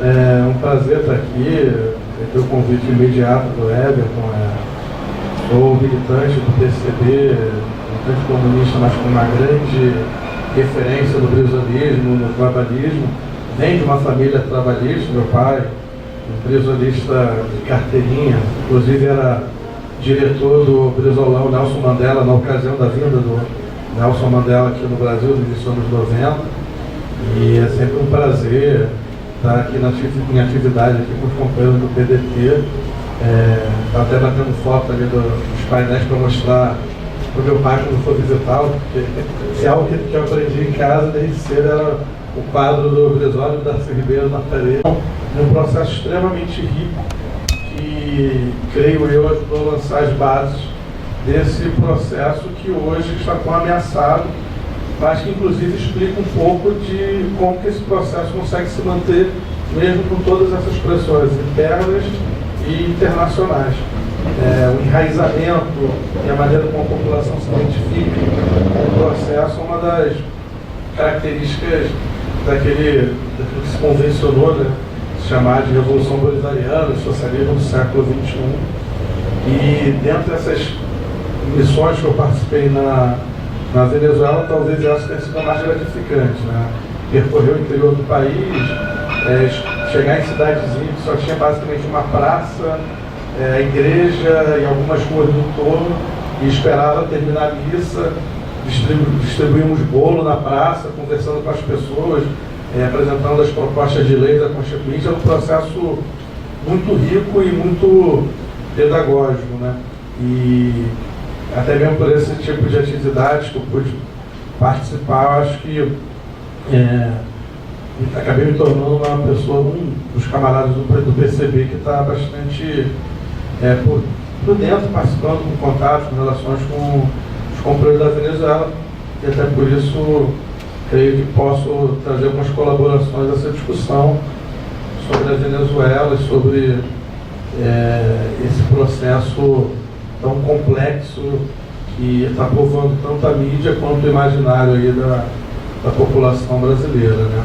É um prazer estar aqui. Tem o convite imediato do Everton. Sou militante do PCB, militante comunista, mas com uma grande referência no brizolismo, no trabalhismo. Venho de uma família trabalhista, meu pai, um brizolista de carteirinha, inclusive era diretor do Brizolão Nelson Mandela na ocasião da vinda do Nelson Mandela aqui no Brasil, no início dos anos 90. E é sempre um prazer estar aqui em atividade aqui com os companheiros do PDT. Está até batendo foto ali dos painéis para mostrar para o meu pai quando for visitá-lo, porque se é algo que eu aprendi em casa desde cedo era o quadro do Brizola e da Darcy Ribeiro na parede. Um processo extremamente rico que, creio eu, ajudou a lançar as bases desse processo que hoje está tão ameaçado, mas que inclusive explica um pouco de como que esse processo consegue se manter mesmo com todas essas pressões internas e internacionais. O enraizamento e a maneira como a população se identifica no processo é uma das características daquilo que se convencionou, né, se chamar de Revolução Bolivariana, socialismo do século XXI. E dentro dessas missões que eu participei na Venezuela, talvez essa tenha sido a mais gratificante, né? Percorrer o interior do país, chegar em cidadezinha que só tinha basicamente uma praça, a igreja e algumas ruas do entorno, e esperava terminar a missa, distribuímos bolo na praça, conversando com as pessoas, apresentando as propostas de lei da Constituinte. É um processo muito rico e muito pedagógico, né? E até mesmo por esse tipo de atividades que eu pude participar, acho que acabei me tornando uma pessoa, um dos camaradas do PCB que está bastante por dentro, participando, com contatos, com relações com os companheiros da Venezuela, e até por isso creio que posso trazer algumas colaborações a essa discussão sobre a Venezuela e sobre esse processo tão complexo que está povoando tanto a mídia quanto o imaginário aí da população brasileira, né?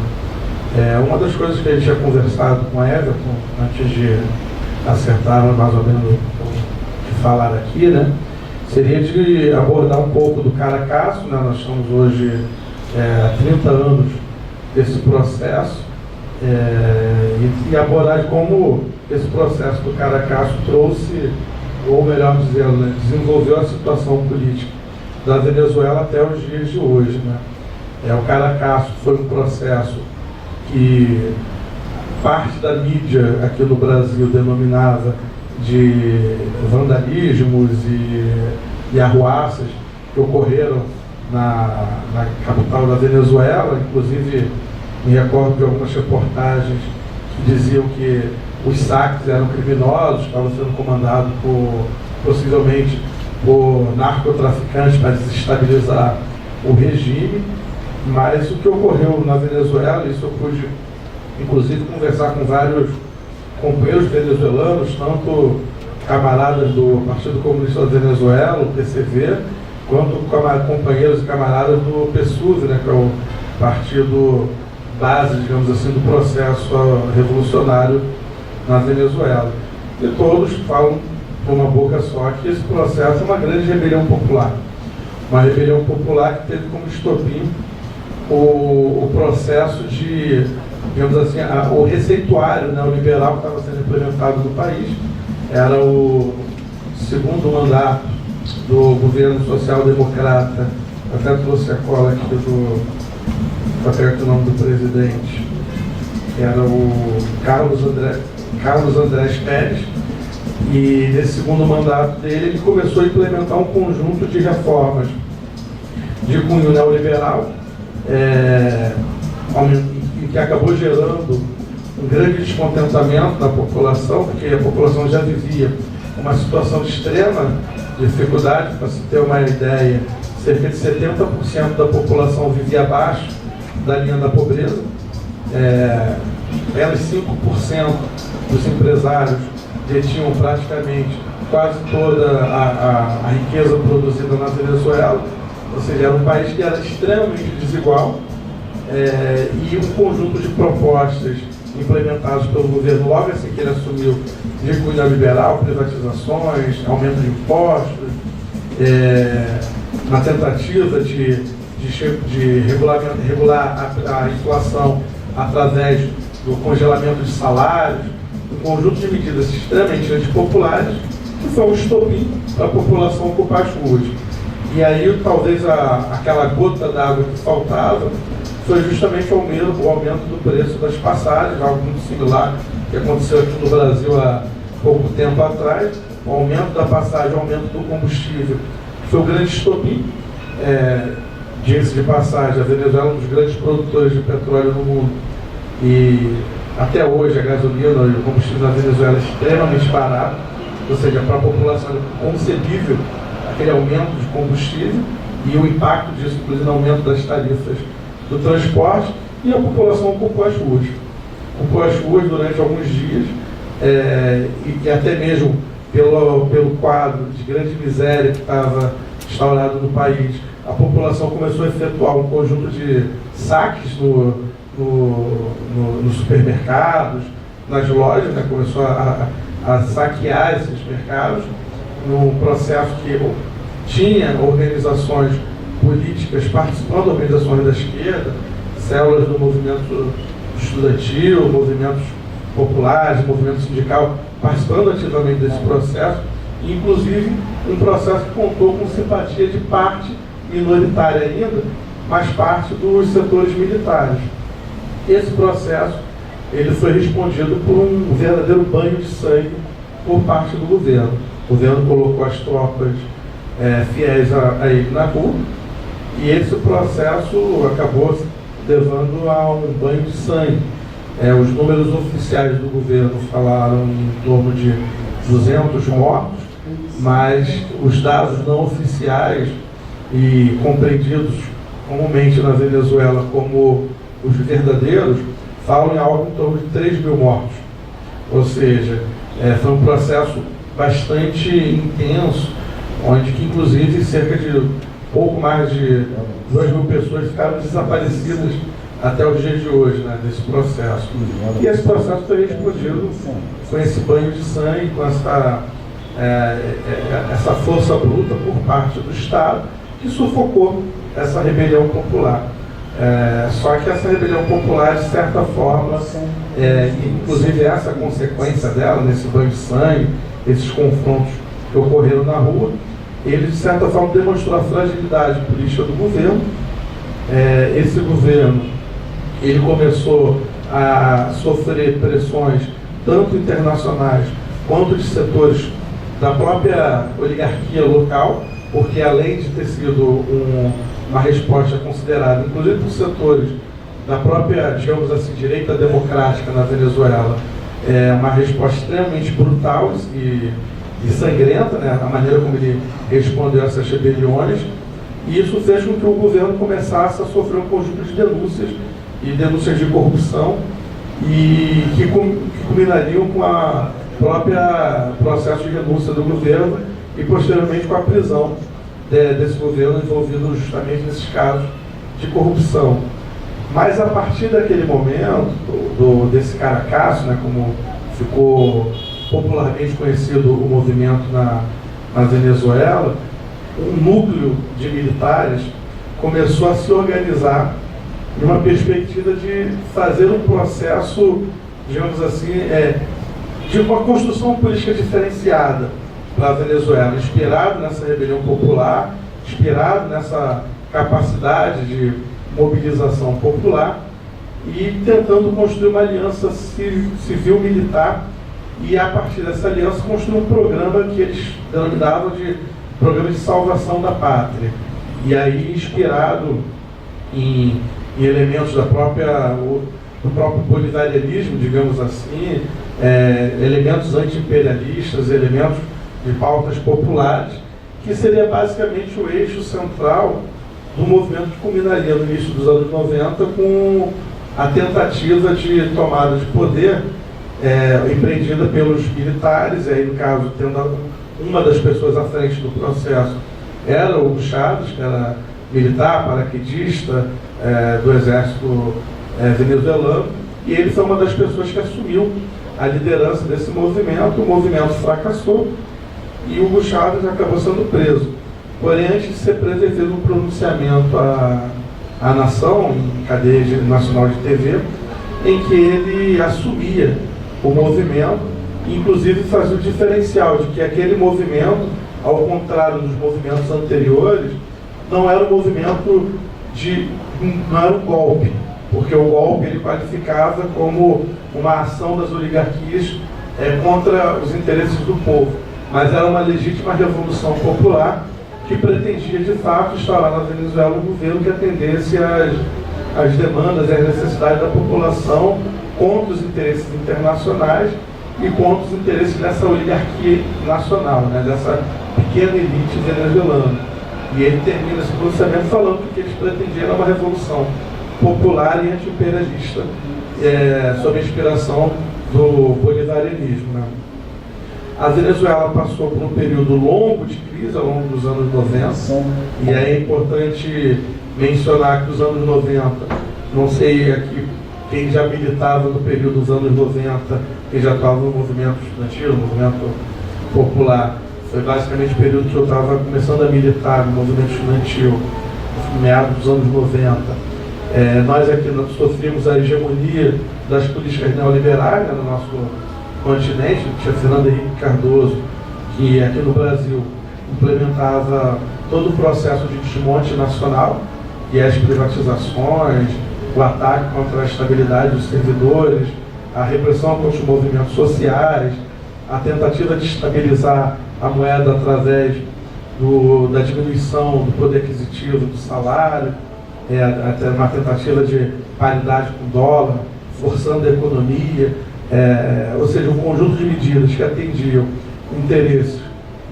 Uma das coisas que a gente tinha conversado com a Everton, antes de acertar mais ou menos o que falar aqui, né, seria de abordar um pouco do Caracaço, né? Nós estamos hoje há 30 anos desse processo, e abordar de como esse processo do Caracaço trouxe, ou melhor dizendo, né, desenvolveu a situação política da Venezuela até os dias de hoje, né? O Caracaço foi um processo que parte da mídia aqui no Brasil denominava de vandalismos e arruaças que ocorreram na capital da Venezuela. Inclusive me recordo de algumas reportagens que diziam que os saques eram criminosos, estavam sendo comandados possivelmente por narcotraficantes para desestabilizar o regime. Mas o que ocorreu na Venezuela, isso eu pude inclusive conversar com vários companheiros venezuelanos, tanto camaradas do Partido Comunista da Venezuela, o PCV, quanto companheiros e camaradas do PSUV, né, que é o partido base, digamos assim, do processo revolucionário na Venezuela. E todos falam com uma boca só que esse processo é uma grande rebelião popular. Uma rebelião popular que teve como estopim o processo de, digamos assim, o receituário neoliberal que estava sendo implementado no país. Era o segundo mandato do governo social-democrata, até trouxe a cola aqui para perto o nome do presidente, que era o Carlos Andrés Pérez, e nesse segundo mandato dele ele começou a implementar um conjunto de reformas de cunho neoliberal, que acabou gerando um grande descontentamento na população, porque a população já vivia uma situação de extrema dificuldade. Para se ter uma ideia, cerca de 70% da população vivia abaixo da linha da pobreza, apenas 5% dos empresários detinham praticamente quase toda a riqueza produzida na Venezuela, ou seja, era um país que era extremamente desigual, e um conjunto de propostas implementados pelo governo logo assim que ele assumiu, de cunho neoliberal, privatizações, aumento de impostos, na tentativa de regular a inflação através do congelamento de salários, um conjunto de medidas extremamente antipopulares, que foi um estopim para a população ocupar as ruas. E aí, talvez, aquela gota d'água que faltava foi justamente o aumento do preço das passagens, algo muito similar que aconteceu aqui no Brasil há pouco tempo atrás. O aumento da passagem, o aumento do combustível, foi o grande estopim. Diga-se de passagem, a Venezuela é um dos grandes produtores de petróleo no mundo. E até hoje a gasolina e o combustível na Venezuela é extremamente barato, ou seja, para a população é inconcebível aquele aumento de combustível e o impacto disso, inclusive, no aumento das tarifas do transporte, e a população ocupou as ruas. Ocupou as ruas durante alguns dias, e até mesmo pelo quadro de grande miséria que estava instaurado no país, a população começou a efetuar um conjunto de saques nos supermercados, nas lojas, né? Começou a saquear esses mercados, num processo que tinha organizações políticas participando, organizações da esquerda, células do movimento estudantil, movimentos populares, movimento sindical, participando ativamente desse processo, inclusive um processo que contou com simpatia de parte minoritária ainda, mas parte dos setores militares. Esse processo ele foi respondido por um verdadeiro banho de sangue por parte do governo. O governo colocou as tropas fiéis a ele na rua, e esse processo acabou levando a um banho de sangue. Os números oficiais do governo falaram em torno de 200 mortos, mas os dados não oficiais e compreendidos comumente na Venezuela como os verdadeiros falam em algo em torno de 3 mil mortos. Ou seja, foi um processo bastante intenso, onde que inclusive cerca de pouco mais de 2 mil pessoas ficaram desaparecidas até os dias de hoje, né, desse processo. E esse processo foi respondido com esse banho de sangue, com essa força bruta por parte do Estado, que sufocou essa rebelião popular. Só que essa rebelião popular, de certa forma, inclusive essa consequência dela, nesse banho de sangue, esses confrontos que ocorreram na rua, ele, de certa forma, demonstrou a fragilidade política do governo. Esse governo, ele começou a sofrer pressões tanto internacionais quanto de setores da própria oligarquia local, porque além de ter sido uma resposta considerada, inclusive por setores da própria, digamos assim, direita democrática na Venezuela, uma resposta extremamente brutal e sangrenta, né, a maneira como ele respondeu a essas rebeliões, e isso fez com que o governo começasse a sofrer um conjunto de denúncias de corrupção, e que culminariam com a própria processo de renúncia do governo e posteriormente com a prisão desse governo envolvido justamente nesses casos de corrupção. Mas a partir daquele momento, desse Caracaço, né, como ficou popularmente conhecido o movimento na Venezuela, um núcleo de militares começou a se organizar numa perspectiva de fazer um processo, digamos assim, de uma construção política diferenciada para a Venezuela, inspirado nessa rebelião popular, inspirado nessa capacidade de mobilização popular e tentando construir uma aliança civil-militar e, a partir dessa aliança, construir um programa que eles denominavam de programa de salvação da pátria. E aí, inspirado em elementos do próprio bolivarianismo, digamos assim, elementos anti-imperialistas, elementos de pautas populares, que seria basicamente o eixo central do movimento que culminaria no início dos anos 90 com a tentativa de tomada de poder empreendida pelos militares, e aí, no caso, tendo uma das pessoas à frente do processo era o Hugo Chávez, que era militar, paraquedista do exército venezuelano, e ele foi uma das pessoas que assumiu a liderança desse movimento. O movimento fracassou e Hugo Chávez acabou sendo preso. Porém, antes de ser preso, ele fez um pronunciamento à nação, em cadeia nacional de TV, em que ele assumia o movimento, inclusive fazia o diferencial de que aquele movimento, ao contrário dos movimentos anteriores, não era um movimento não era um golpe, porque o golpe ele qualificava como uma ação das oligarquias contra os interesses do povo, mas era uma legítima revolução popular que pretendia de fato instaurar na Venezuela um governo que atendesse às demandas e às necessidades da população contra os interesses internacionais e contra os interesses dessa oligarquia nacional, né, dessa pequena elite venezuelana. E ele termina esse pronunciamento falando que o que eles pretendiam era uma revolução popular e anti-imperialista, sob a inspiração do bolivarianismo. Né? A Venezuela passou por um período longo de crise ao longo dos anos 90, e é importante mencionar que os anos 90, não sei aqui quem já militava no período dos anos 90, quem já estava no movimento estudantil, no movimento popular, foi basicamente o período que eu estava começando a militar no movimento estudantil, no meados dos anos 90. Nós aqui sofrimos a hegemonia das políticas neoliberais, né, no nosso continente. Tinha Fernando Henrique Cardoso, que aqui no Brasil implementava todo o processo de desmonte nacional, e as privatizações, o ataque contra a estabilidade dos servidores, a repressão contra os movimentos sociais, a tentativa de estabilizar a moeda através da diminuição do poder aquisitivo do salário, até uma tentativa de paridade com o dólar, forçando a economia, ou seja, um conjunto de medidas que atendiam interesses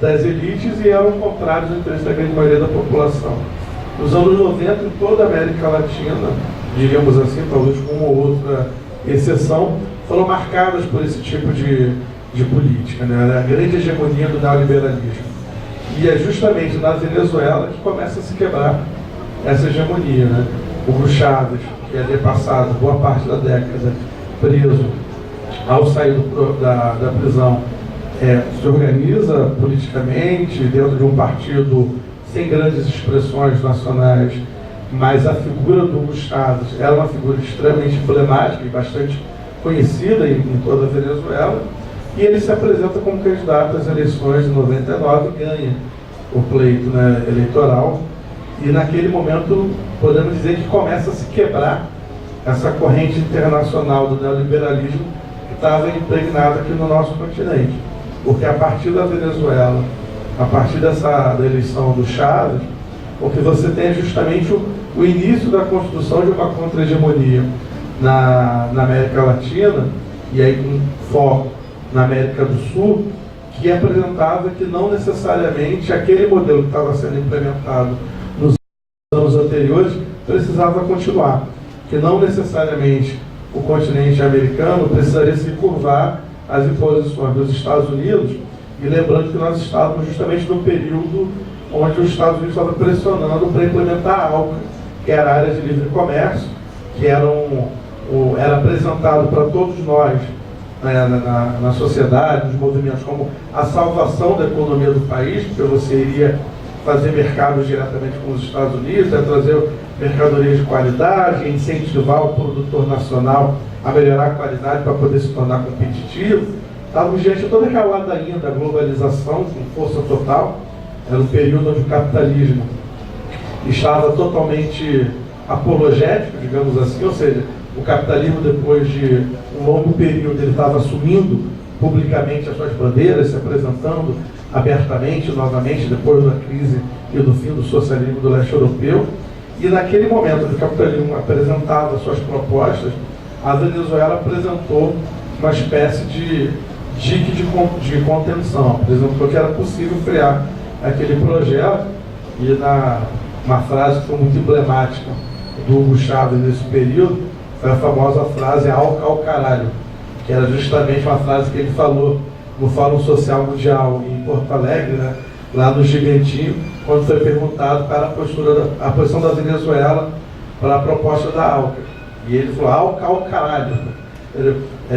das elites e eram contrários aos interesses da grande maioria da população. Nos anos 90, em toda a América Latina, diríamos assim, talvez com uma ou outra exceção, foram marcadas por esse tipo de política, né? A grande hegemonia do neoliberalismo. E é justamente na Venezuela que começa a se quebrar essa hegemonia, né? Hugo Chávez, que havia passado boa parte da década preso, ao sair da prisão, se organiza politicamente dentro de um partido sem grandes expressões nacionais, mas a figura do Hugo Chávez era uma figura extremamente emblemática e bastante conhecida em toda a Venezuela, e ele se apresenta como candidato às eleições de 99 e ganha o pleito, né, eleitoral, e naquele momento podemos dizer que começa a se quebrar essa corrente internacional do neoliberalismo que estava impregnada aqui no nosso continente, porque a partir da Venezuela, a partir da eleição do Chávez, o que você tem é justamente o início da construção de uma contra-hegemonia na América Latina, e aí com foco na América do Sul, que apresentava que não necessariamente aquele modelo que estava sendo implementado nos anos anteriores precisava continuar, que não necessariamente o continente americano precisaria se curvar às imposições dos Estados Unidos, e lembrando que nós estávamos justamente no período onde os Estados Unidos estavam pressionando para implementar a ALCA, que era a área de livre comércio, que era apresentado para todos nós, na sociedade, nos movimentos, como a salvação da economia do país, porque você iria fazer mercados diretamente com os Estados Unidos, trazer mercadorias de qualidade, incentivar o produtor nacional a melhorar a qualidade para poder se tornar competitivo. Estávamos diante de toda aquela ladainha da globalização com força total. Era um período onde o capitalismo estava totalmente apologético, digamos assim, ou seja, o capitalismo, depois de um longo período, ele estava assumindo publicamente as suas bandeiras, se apresentando abertamente, novamente, depois da crise e do fim do socialismo do leste europeu. E naquele momento, o capitalismo apresentava suas propostas, a Venezuela apresentou uma espécie de dique de contenção, apresentou que era possível criar aquele projeto, e uma frase que foi muito emblemática do Hugo Chávez nesse período, foi a famosa frase "ao caralho", que era justamente uma frase que ele falou no Fórum Social Mundial em Porto Alegre, né, lá no Gigantinho, quando foi perguntado para a posição da Venezuela para a proposta da ALCA. E ele falou "ao caralho".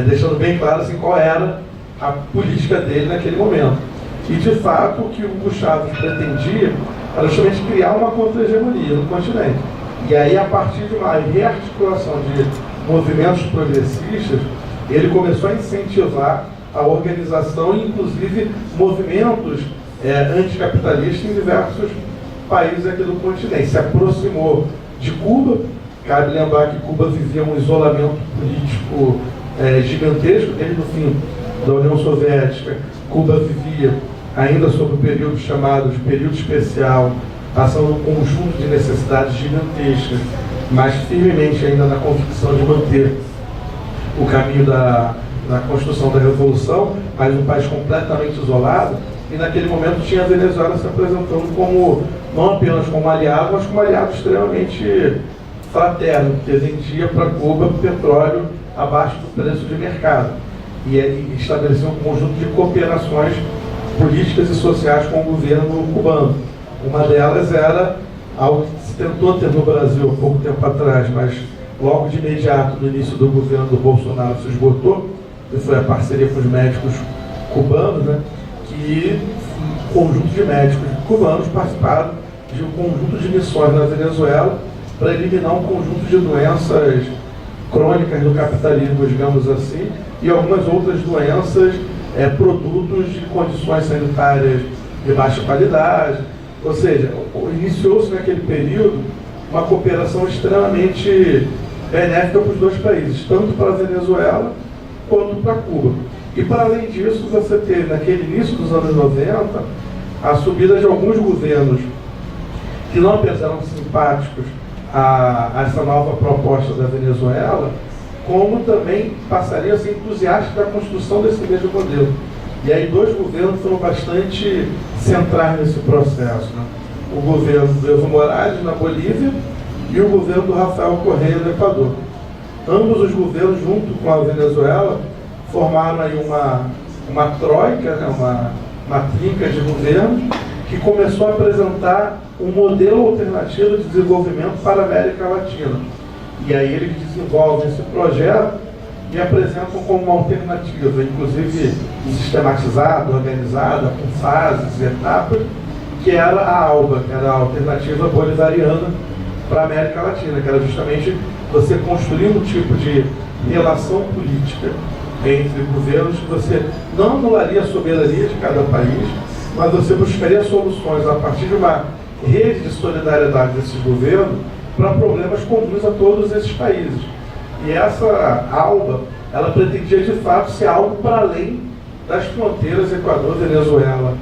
deixando bem claro assim, qual era a política dele naquele momento. E, de fato, o que o Hugo Chávez pretendia era justamente criar uma contra-hegemonia no continente. E aí, a partir de uma rearticulação de movimentos progressistas, ele começou a incentivar a organização e, inclusive, movimentos anticapitalistas em diversos países aqui do continente. Se aproximou de Cuba. Cabe lembrar que Cuba vivia um isolamento político gigantesco desde o fim da União Soviética. Cuba vivia ainda sob o período chamado de período especial, passando um conjunto de necessidades gigantescas, mas firmemente ainda na convicção de manter o caminho da construção da revolução, mas um país completamente isolado. E naquele momento tinha a Venezuela se apresentando como, não apenas como aliado, mas como aliado extremamente fraterno, que vendia para Cuba petróleo abaixo do preço de mercado. E estabeleceu um conjunto de cooperações políticas e sociais com o governo cubano. Uma delas era algo que se tentou ter no Brasil há pouco tempo atrás, mas logo de imediato, no início do governo do Bolsonaro, se esgotou, que foi a parceria com os médicos cubanos, né, que um conjunto de médicos cubanos participaram de um conjunto de missões na Venezuela para eliminar um conjunto de doenças crônicas do capitalismo, digamos assim, e algumas outras doenças, produtos de condições sanitárias de baixa qualidade. Ou seja, iniciou-se naquele período uma cooperação extremamente benéfica para os dois países, tanto para a Venezuela quanto para Cuba. E para além disso, você teve naquele início dos anos 90 a subida de alguns governos que não apenas eram simpáticos a essa nova proposta da Venezuela, como também passariam a ser entusiastas da construção desse mesmo modelo. E aí dois governos foram bastante centrais nesse processo, né? O governo do Evo Morales na Bolívia e o governo do Rafael Correa no Equador. Ambos os governos, junto com a Venezuela, formaram aí uma troika, né? uma trinca de governos que começou a apresentar um modelo alternativo de desenvolvimento para a América Latina. E aí eles desenvolvem esse projeto e apresentam como uma alternativa, inclusive sistematizada, organizada, com fases e etapas, que era a ALBA, que era a alternativa bolivariana para a América Latina, que era justamente você construir um tipo de relação política entre governos que você não anularia a soberania de cada país, mas você buscaria soluções a partir de uma rede de solidariedade desses governos para problemas comuns a todos esses países. E essa ALBA, ela pretendia de fato ser algo para além das fronteiras Equador, Venezuela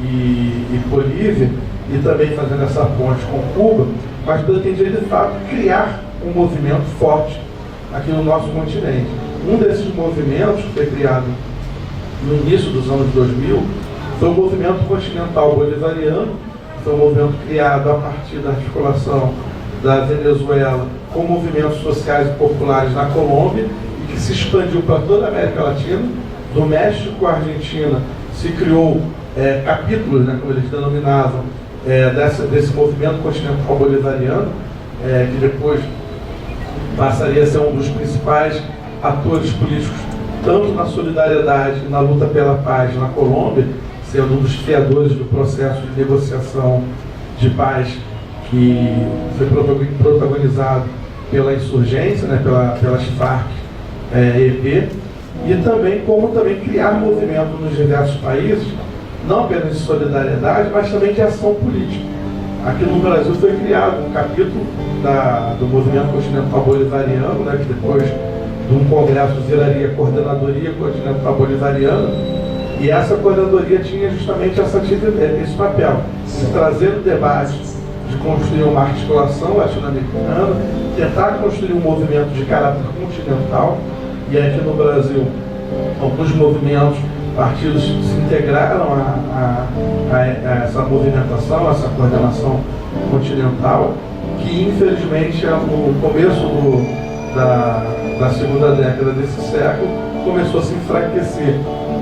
e Bolívia, e também fazendo essa ponte com Cuba, mas pretendia de fato criar um movimento forte aqui no nosso continente. Um desses movimentos que foi criado no início dos anos 2000 foi o movimento continental bolivariano, foi um movimento criado a partir da articulação da Venezuela com movimentos sociais e populares na Colômbia e que se expandiu para toda a América Latina. Do México à Argentina se criou capítulos, né, como eles denominavam, desse movimento continental bolivariano, que depois passaria a ser um dos principais atores políticos, tanto na solidariedade e na luta pela paz na Colômbia, sendo um dos criadores do processo de negociação de paz que foi protagonizado pela insurgência, né, pelas FARC-EP, e também como criar movimento nos diversos países, não apenas de solidariedade, mas também de ação política. Aqui no Brasil foi criado um capítulo do movimento continental bolivariano, né, que depois de um congresso viraria Coordenadoria Continental Bolivariana, e essa coordenadoria tinha justamente esse papel, de trazer o debate, de construir uma articulação latino-americana, tentar construir um movimento de caráter continental. E aqui no Brasil, alguns movimentos, partidos se integraram a essa movimentação, a essa coordenação continental, que infelizmente no começo da segunda década desse século começou a se enfraquecer,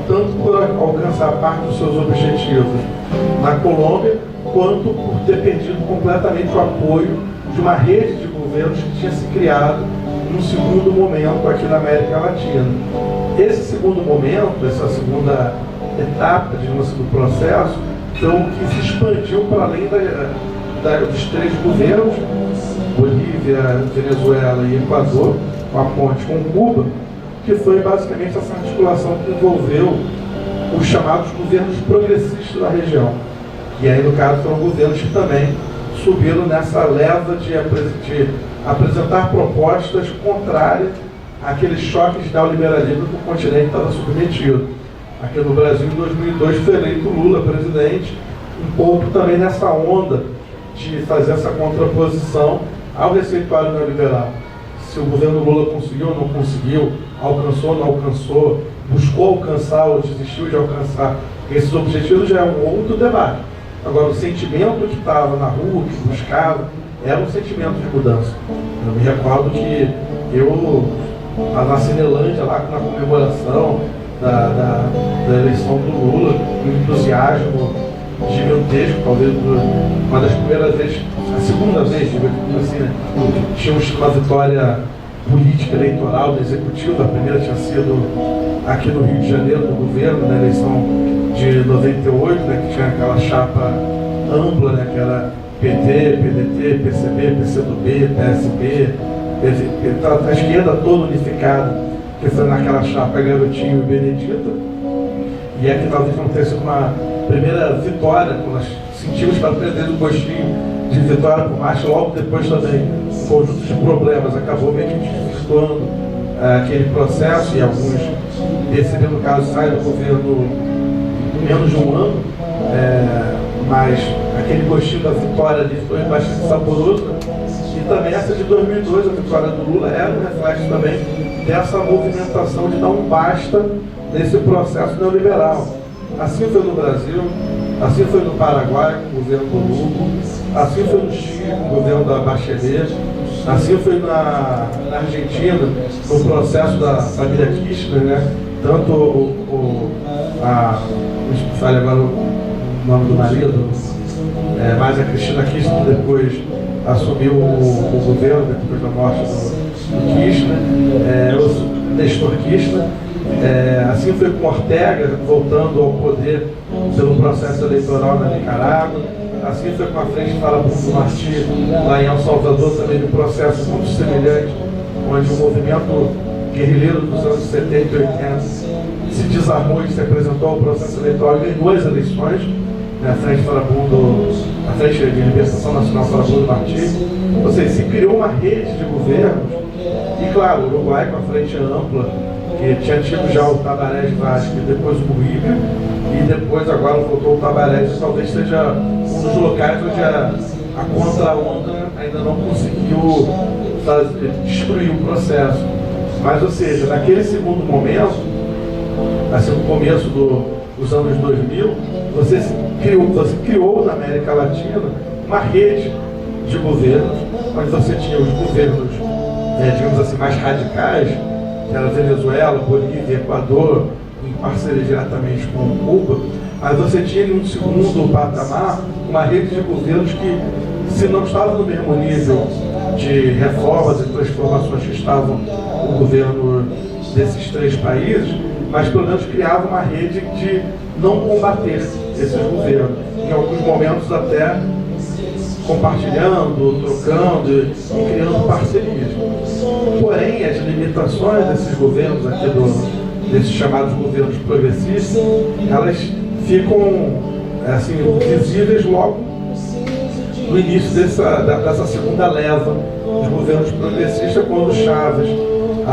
tanto por alcançar parte dos seus objetivos na Colômbia, quanto por ter perdido completamente o apoio de uma rede de governos que tinha se criado um segundo momento aqui na América Latina. Esse segundo momento, essa segunda etapa, digamos assim, do processo, foi o que se expandiu para além dos três governos, Bolívia, Venezuela e Equador, com a ponte com Cuba, que foi basicamente essa articulação que envolveu os chamados governos progressistas da região. E aí, no caso, foram governos que também subiram nessa leva de apresentar propostas contrárias àqueles choques de neoliberalismo que o continente estava submetido. Aqui no Brasil, em 2002, foi eleito Lula presidente, um pouco também nessa onda de fazer essa contraposição ao receituário neoliberal. Se o governo Lula conseguiu ou não conseguiu, alcançou ou não alcançou, buscou alcançar ou desistiu de alcançar esses objetivos, já é um outro debate. Agora, o sentimento que estava na rua, que buscava, era um sentimento de mudança. Eu me recordo que eu, na Cinelândia, lá na comemoração da eleição do Lula, um entusiasmo gigantesco, talvez uma das primeiras vezes, a segunda vez, assim, né? Tínhamos uma vitória política eleitoral do executivo, a primeira tinha sido aqui no Rio de Janeiro, do governo, na eleição de 98, né, que tinha aquela chapa ampla, né, que era PT, PDT, PCB, PCdoB, PSB, a esquerda toda unificada, que foi naquela chapa Garotinho e Benedita. E aqui talvez não tenha sido uma primeira vitória, quando nós sentimos para perder o gostinho de vitória, por mais logo depois também um conjunto de problemas acabou meio que desvirtuando aquele processo, e alguns desses, no caso, saem do governo em menos de um ano, mas aquele gostinho da vitória ali foi bastante saboroso. E também essa de 2002, a vitória do Lula, era um reflexo também dessa movimentação de dar um basta nesse processo neoliberal. Assim foi no Brasil, assim foi no Paraguai, com o governo do Lula, assim foi no Chile, com o governo da Bachelet, assim foi na Argentina, no processo da família Kirchner, né? Tanto fale agora o nome do marido, mas a Cristina Kirchner depois assumiu o governo, depois da morte do Kirchner, o Nestor Kirchner. Assim foi com Ortega, voltando ao poder pelo processo eleitoral na Nicarágua. Assim foi com a Frente Farabundo Martí, lá em El Salvador, também um processo muito semelhante, onde o movimento guerrilheiro dos anos 70 e 80 se desarmou e se apresentou ao processo eleitoral e ganhou as eleições, né? A Frente de Libertação Nacional Farabundo Martí. Ou seja, se criou uma rede de governos, e claro, o Uruguai com a frente ampla, que tinha tido já o Tabaré de Vasco e depois o Mujica, e depois agora voltou o Tabaré, talvez seja um dos locais onde a contra-onda ainda não conseguiu destruir o processo. Mas, ou seja, naquele segundo momento, assim, no começo dos anos 2000, você criou na América Latina uma rede de governos, onde você tinha os governos, digamos assim, mais radicais, que era Venezuela, Bolívia, Equador, em parceria diretamente com Cuba, mas você tinha em um segundo patamar uma rede de governos que, se não estavam no mesmo nível de reformas e transformações que estavam o governo desses três países, mas pelo menos criava uma rede de não combater esses governos, em alguns momentos até compartilhando, trocando e criando parcerias. Porém, as limitações desses governos aqui, desses chamados governos progressistas, elas ficam assim, visíveis logo no início dessa segunda leva de governos progressistas, quando Chávez,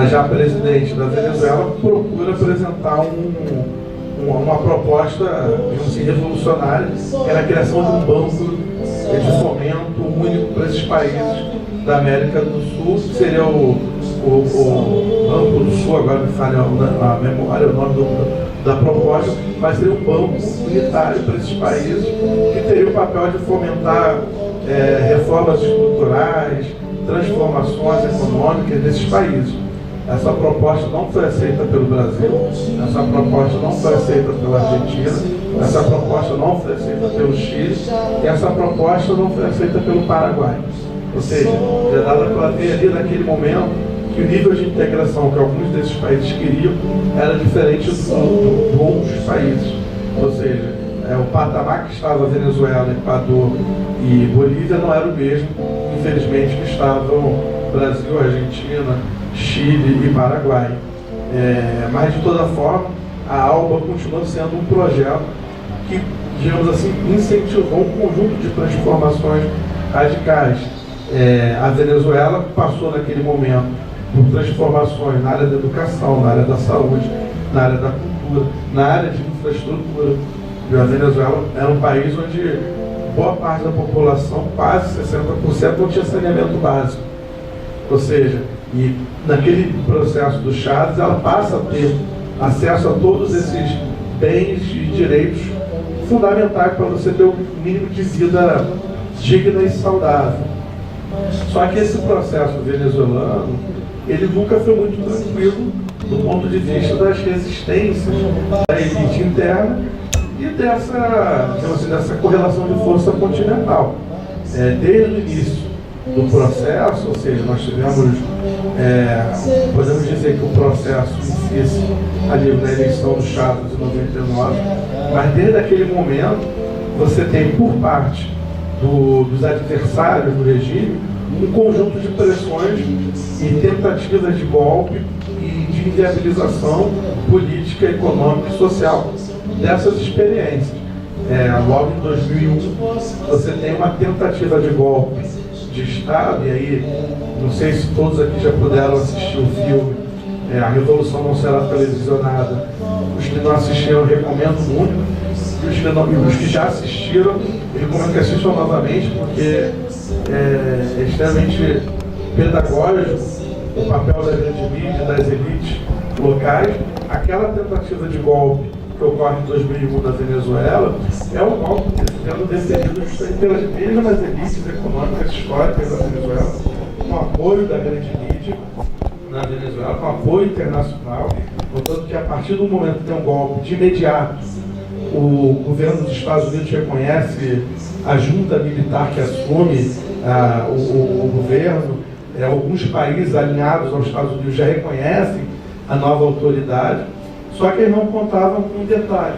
já presidente da Venezuela, procura apresentar uma proposta, digamos assim, revolucionária, que era a criação de um banco de fomento único para esses países da América do Sul, que seria o Banco do Sul, agora me falha a memória, o nome da proposta, mas seria um banco unitário para esses países, que teria o papel de fomentar reformas estruturais, transformações econômicas desses países. Essa proposta não foi aceita pelo Brasil, essa proposta não foi aceita pela Argentina, essa proposta não foi aceita pelo Chile e essa proposta não foi aceita pelo Paraguai. Ou seja, já dava para ver ali naquele momento que o nível de integração que alguns desses países queriam era diferente de outros países. Ou seja, o patamar que estava Venezuela, Equador e Bolívia não era o mesmo, infelizmente, que estavam Brasil, Argentina, Chile e Paraguai. Mas, de toda forma, a ALBA continuou sendo um projeto que, digamos assim, incentivou um conjunto de transformações radicais. A Venezuela passou, naquele momento, por transformações na área da educação, na área da saúde, na área da cultura, na área de infraestrutura. E a Venezuela era um país onde boa parte da população, quase 60%, não tinha saneamento básico. Ou seja, e naquele processo do Chávez, ela passa a ter acesso a todos esses bens e direitos fundamentais para você ter um mínimo de vida digna e saudável. Só que esse processo venezuelano, ele nunca foi muito tranquilo do ponto de vista das resistências da elite interna e dessa correlação de força continental. Desde o início do processo, ou seja, nós tivemos, podemos dizer que o processo inicia ali na eleição do Chávez em 99, mas desde aquele momento você tem por parte dos adversários do regime um conjunto de pressões e tentativas de golpe e de inviabilização política, econômica e social dessas experiências. Logo em 2001 você tem uma tentativa de golpe de Estado, e aí, não sei se todos aqui já puderam assistir o filme A Revolução Não Será Televisionada. Os que não assistiram, eu recomendo muito. Os que já assistiram, eu recomendo que assistam novamente, porque é extremamente pedagógico o papel da grande mídia, das elites locais. Aquela tentativa de golpe que ocorre em 2001 na Venezuela é um golpe sendo defendido justamente pelas mesmas elites econômicas históricas da Venezuela, com apoio da grande mídia na Venezuela, com apoio internacional, portanto que a partir do momento que tem um golpe, de imediato o governo dos Estados Unidos reconhece a junta militar que assume o governo, alguns países alinhados aos Estados Unidos já reconhecem a nova autoridade, só que eles não contavam com um detalhe,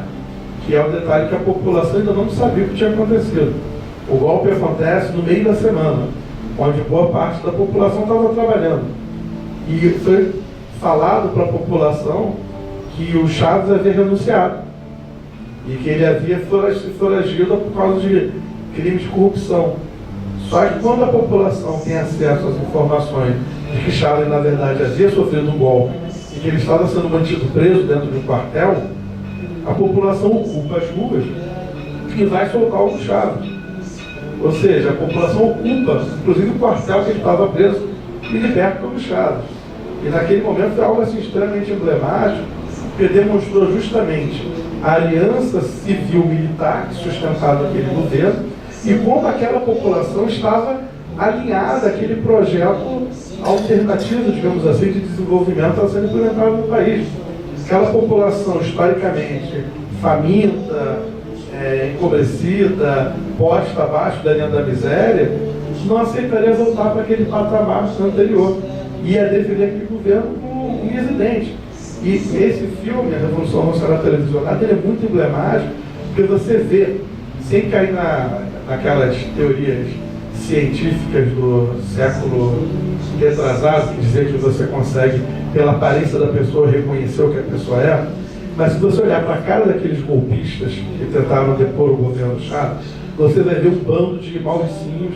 que é o detalhe que a população ainda não sabia o que tinha acontecido. O golpe acontece no meio da semana, onde boa parte da população estava trabalhando. E foi falado para a população que o Chávez havia renunciado e que ele havia foragido por causa de crimes de corrupção. Só que quando a população tem acesso às informações de que Chávez, na verdade, havia sofrido um golpe e que ele estava sendo mantido preso dentro de um quartel, a população ocupa as ruas e vai soltar o Chávez. Ou seja, a população ocupa, inclusive, o quartel que ele estava preso e liberta o Chávez. E naquele momento foi algo assim extremamente emblemático, que demonstrou justamente a aliança civil-militar que sustentava aquele governo e como aquela população estava alinhada àquele projeto alternativo, digamos assim, de desenvolvimento a ser implementado no país. Aquela população historicamente faminta, empobrecida, posta abaixo da linha da miséria, não aceitaria voltar para aquele patamar anterior. Ia defender aquele governo como inexistente. E esse filme, A Revolução Não Será Televisionada, ele é muito emblemático, porque você vê, sem cair naquelas teorias científicas do século retrasado, que dizer que você consegue, pela aparência da pessoa, reconhecer o que a pessoa é, mas se você olhar para a cara daqueles golpistas que tentaram depor o governo Chávez, você vai ver um bando de mauricinhos,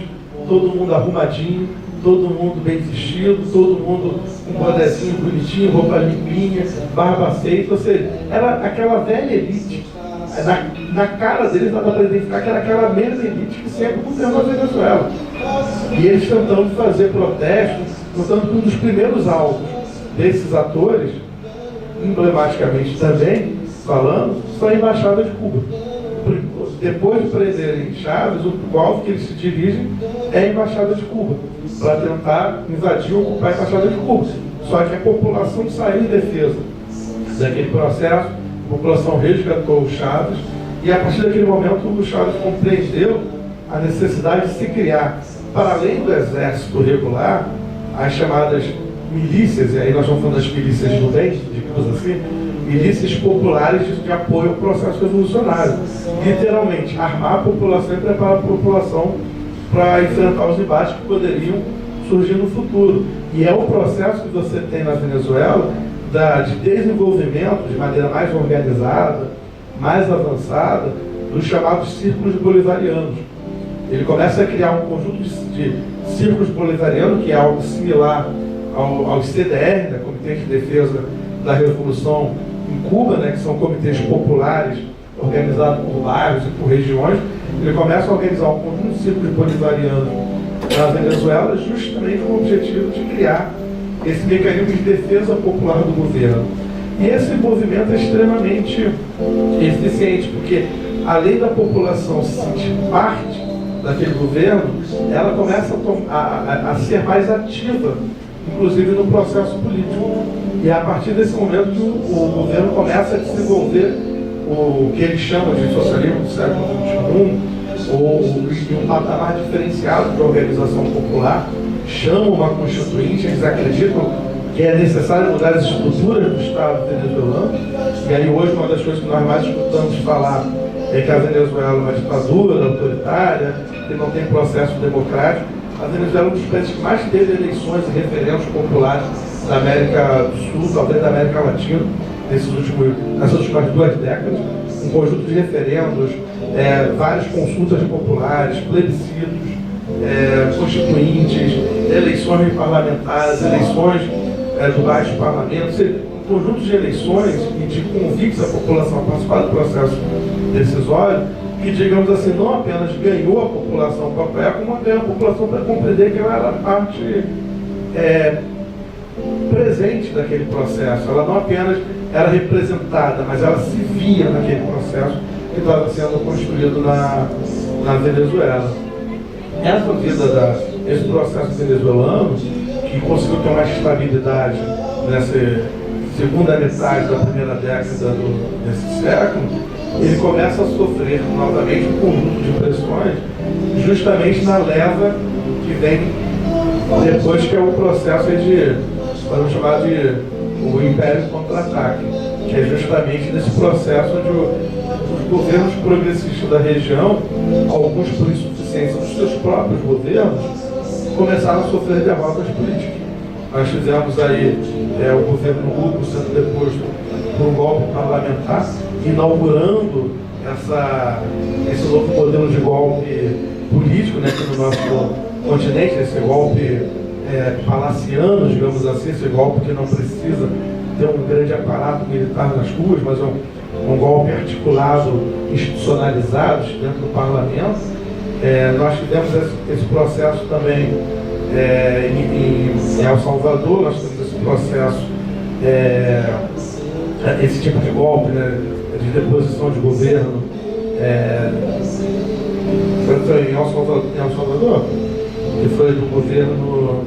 todo mundo arrumadinho, todo mundo bem vestido, todo mundo com um bonezinho bonitinho, roupa limpinha, barba feita, ou seja, era aquela velha elite. Na cara deles dá para identificar que era aquela mesma elite que sempre governou a Venezuela. E eles tentando fazer protestos, portanto, um dos primeiros alvos desses atores, emblematicamente também, falando, são a Embaixada de Cuba. Depois de prenderem Chávez, o alvo que eles se dirigem é a Embaixada de Cuba, para tentar invadir ou ocupar a Embaixada de Cuba. Só que a população saiu em defesa daquele processo, a população resgatou o Chávez, e a partir daquele momento o Chávez compreendeu a necessidade de se criar, para além do exército regular, as chamadas milícias, e aí nós estamos falando das milícias do bem, digamos assim, milícias populares de apoio ao processo revolucionário. Literalmente, armar a população e preparar a população para enfrentar os embates que poderiam surgir no futuro. E é o processo que você tem na Venezuela de desenvolvimento de maneira mais organizada, mais avançada, dos chamados círculos bolivarianos. Ele começa a criar um conjunto de círculos bolivarianos, que é algo similar ao CDR, né, Comitê de Defesa da Revolução em Cuba, né, que são comitês populares organizados por bairros e por regiões. Ele começa a organizar um conjunto de círculos bolivarianos na Venezuela, justamente com o objetivo de criar esse mecanismo de defesa popular do governo. E esse movimento é extremamente eficiente, porque além da população se sentir parte daquele governo, ela começa a ser mais ativa, inclusive no processo político. E é a partir desse momento que o governo começa a desenvolver o que eles chamam de socialismo do século XXI, ou um patamar diferenciado de organização popular, chamam uma constituinte, eles acreditam que é necessário mudar as estruturas do Estado venezuelano. E aí hoje uma das coisas que nós mais escutamos falar é que a Venezuela é uma ditadura autoritária, que não tem processo democrático. A Venezuela é um dos países que mais teve eleições e referendos populares da América do Sul, talvez da América Latina, nessas últimas 2 décadas. Um conjunto de referendos, várias consultas populares, plebiscitos, constituintes, eleições parlamentares, eleições do baixo parlamento, um conjunto de eleições e de convites à população a participar do processo decisório, que, digamos assim, não apenas ganhou a população para apoiar, como ganhou a população para compreender que ela era parte presente daquele processo. Ela não apenas era representada, mas ela se via naquele processo que estava sendo construído na Venezuela. Essa vida esse processo venezuelano, que conseguiu ter uma estabilidade nessa segunda metade da primeira década desse século, ele começa a sofrer novamente um conjunto de pressões, justamente na leva que vem depois, que é o processo vamos chamar de o Império Contra-Ataque, que é justamente nesse processo onde os governos progressistas da região, alguns por insuficiência dos seus próprios governos, começaram a sofrer derrotas políticas. Nós fizemos aí o governo Hugo sendo deposto por um golpe parlamentar, inaugurando esse novo modelo de golpe político, né, aqui no nosso continente, esse golpe palaciano, digamos assim, esse golpe que não precisa ter um grande aparato militar nas ruas, mas é um golpe articulado, institucionalizado dentro do parlamento. Nós tivemos esse processo também em El Salvador, nós temos esse processo, esse tipo de golpe, né, de deposição de governo. Foi em El Salvador, que foi do governo,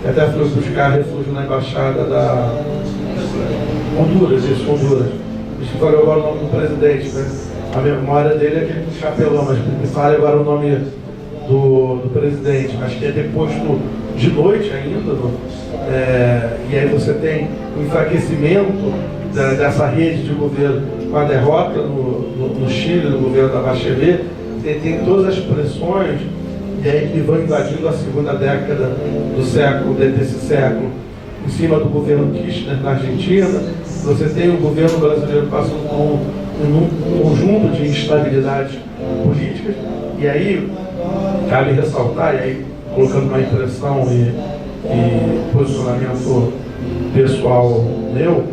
que até foi buscar refúgio na embaixada da Honduras, Honduras. Me falei agora o nome do presidente, né? A memória dele é aquele do chapelão, mas me fale agora o nome do presidente, mas que é deposto de noite ainda, e aí você tem o enfraquecimento dessa rede de governo com a derrota no Chile, no governo da Bachelet. Tem todas as pressões, e aí que vão invadindo a segunda década desse século, em cima do governo Kirchner na Argentina. Você tem o governo brasileiro passando por um conjunto de instabilidades políticas, e aí cabe ressaltar, e aí colocando uma impressão e posicionamento pessoal meu,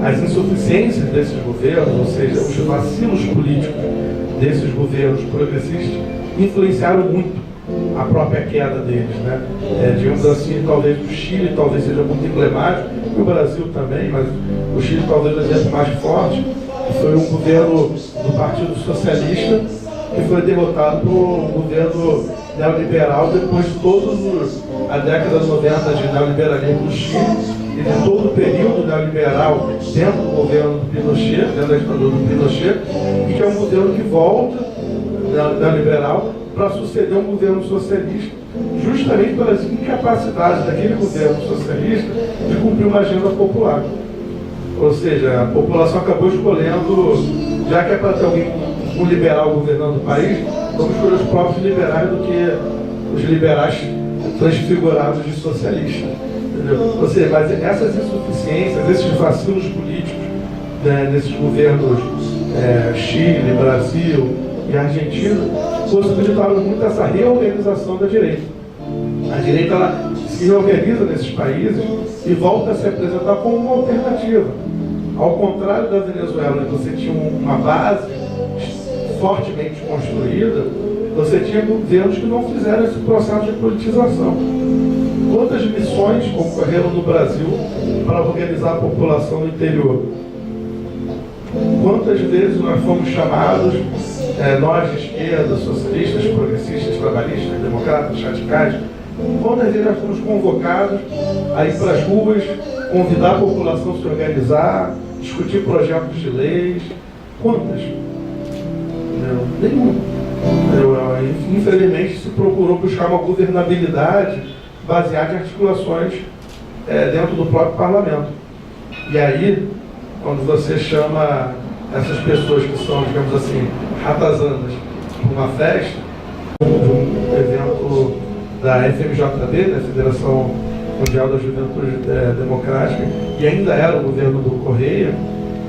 as insuficiências desses governos, ou seja, os vacilos políticos desses governos progressistas, influenciaram muito a própria queda deles, né? Digamos assim, talvez o Chile talvez seja muito emblemático, e o Brasil também, mas o Chile talvez o exemplo mais forte, foi um governo do Partido Socialista, que foi derrotado por um governo neoliberal depois de a década de 90 de neoliberalismo no Chile, e de todo o período neoliberal dentro do governo do Pinochet, dentro da ditadura do Pinochet, e que é um governo que volta neoliberal para suceder um governo socialista, justamente pelas incapacidades daquele governo socialista de cumprir uma agenda popular. Ou seja, a população acabou escolhendo, já que é para ter alguém, um liberal governando o país, vamos escolher os próprios liberais do que os liberais transfigurados de socialistas. Entendeu? Ou seja, mas essas insuficiências, esses vacilos políticos, né, nesses governos Chile, Brasil e Argentina, possibilitaram muito essa reorganização da direita. A direita ela se reorganiza nesses países e volta a se apresentar como uma alternativa. Ao contrário da Venezuela, onde você tinha uma base fortemente construída, você tinha governos que não fizeram esse processo de politização. Quantas missões ocorreram no Brasil para organizar a população no interior? Quantas vezes nós fomos chamados, nós de esquerda, socialistas, progressistas, trabalhistas, democratas, radicais, quantas vezes nós fomos convocados a ir para as ruas, convidar a população a se organizar, discutir projetos de leis? Quantas? Nenhuma. Infelizmente se procurou buscar uma governabilidade baseada em articulações dentro do próprio parlamento. E aí, quando você chama essas pessoas que são, digamos assim, ratazanas para uma festa, de um evento da FMJD, da Federação Mundial da Juventude Democrática, e ainda era o governo do Correia,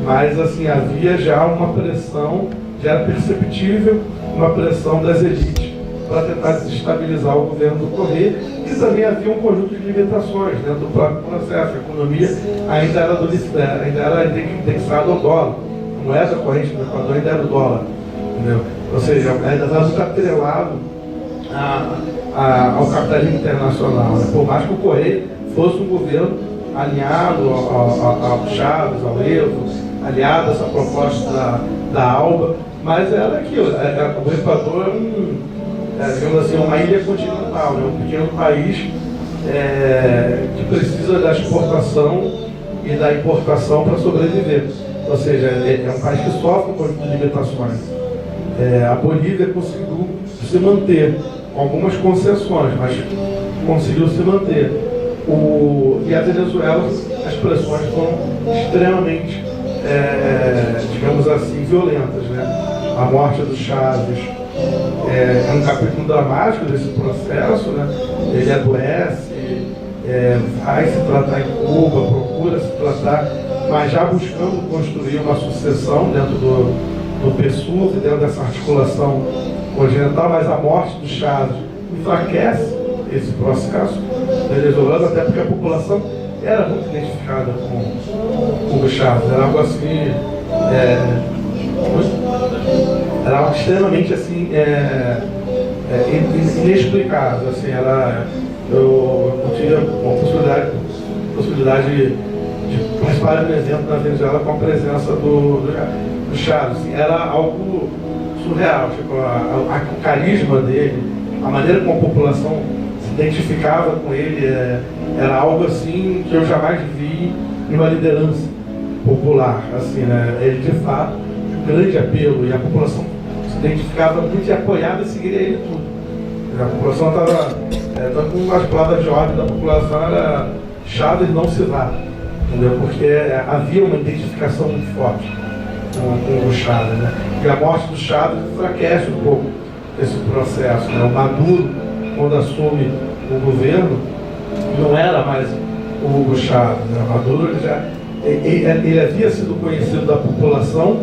mas assim, havia já uma pressão, já era perceptível uma pressão das elites para tentar desestabilizar o governo do Correia, e também havia um conjunto de limitações dentro do próprio processo. A economia ainda era indexada ao dólar. A moeda corrente do Equador ainda era o dólar. Entendeu? Ou seja, ainda estava muito atrelado ao capitalismo internacional. Né? Por mais que o Correia fosse um governo alinhado ao Chávez, ao Evo, aliado a essa proposta da ALBA, mas era aquilo. O Equador é digamos assim, uma ilha continental, né? Um pequeno país que precisa da exportação e da importação para sobreviver. Ou seja, é um país que sofre com as limitações. A Bolívia conseguiu se manter, com algumas concessões, mas conseguiu se manter. E a Venezuela, as pressões foram extremamente, digamos assim, violentas. Né? A morte do Chávez é um capítulo dramático desse processo. Né? Ele adoece, vai se tratar em Cuba, procura se tratar, mas já buscando construir uma sucessão dentro do PSUV, dentro dessa articulação congenital, mas a morte do Chávez enfraquece esse processo venezuelano, até porque a população era muito identificada com o Chávez. Era algo assim, era algo extremamente assim, inexplicável. Assim, eu tive a possibilidade de participar de um evento na Venezuela com a presença do Chávez. Assim, era algo surreal. Tipo, o carisma dele, a maneira como a população se identificava com ele, era algo assim que eu jamais vi em uma liderança popular. Assim, né? Ele, de fato, tinha um grande apelo, e a população se identificava muito e apoiava e seguiria ele tudo. A população estava com as palavras de ordem da população, era Chávez não se vá, entendeu? Porque havia uma identificação muito forte com o Chávez, né? E a morte do Chávez enfraquece um pouco esse processo, né? O Maduro, quando assume o governo, não era mais o Hugo Chávez, né? O Maduro ele havia sido conhecido da população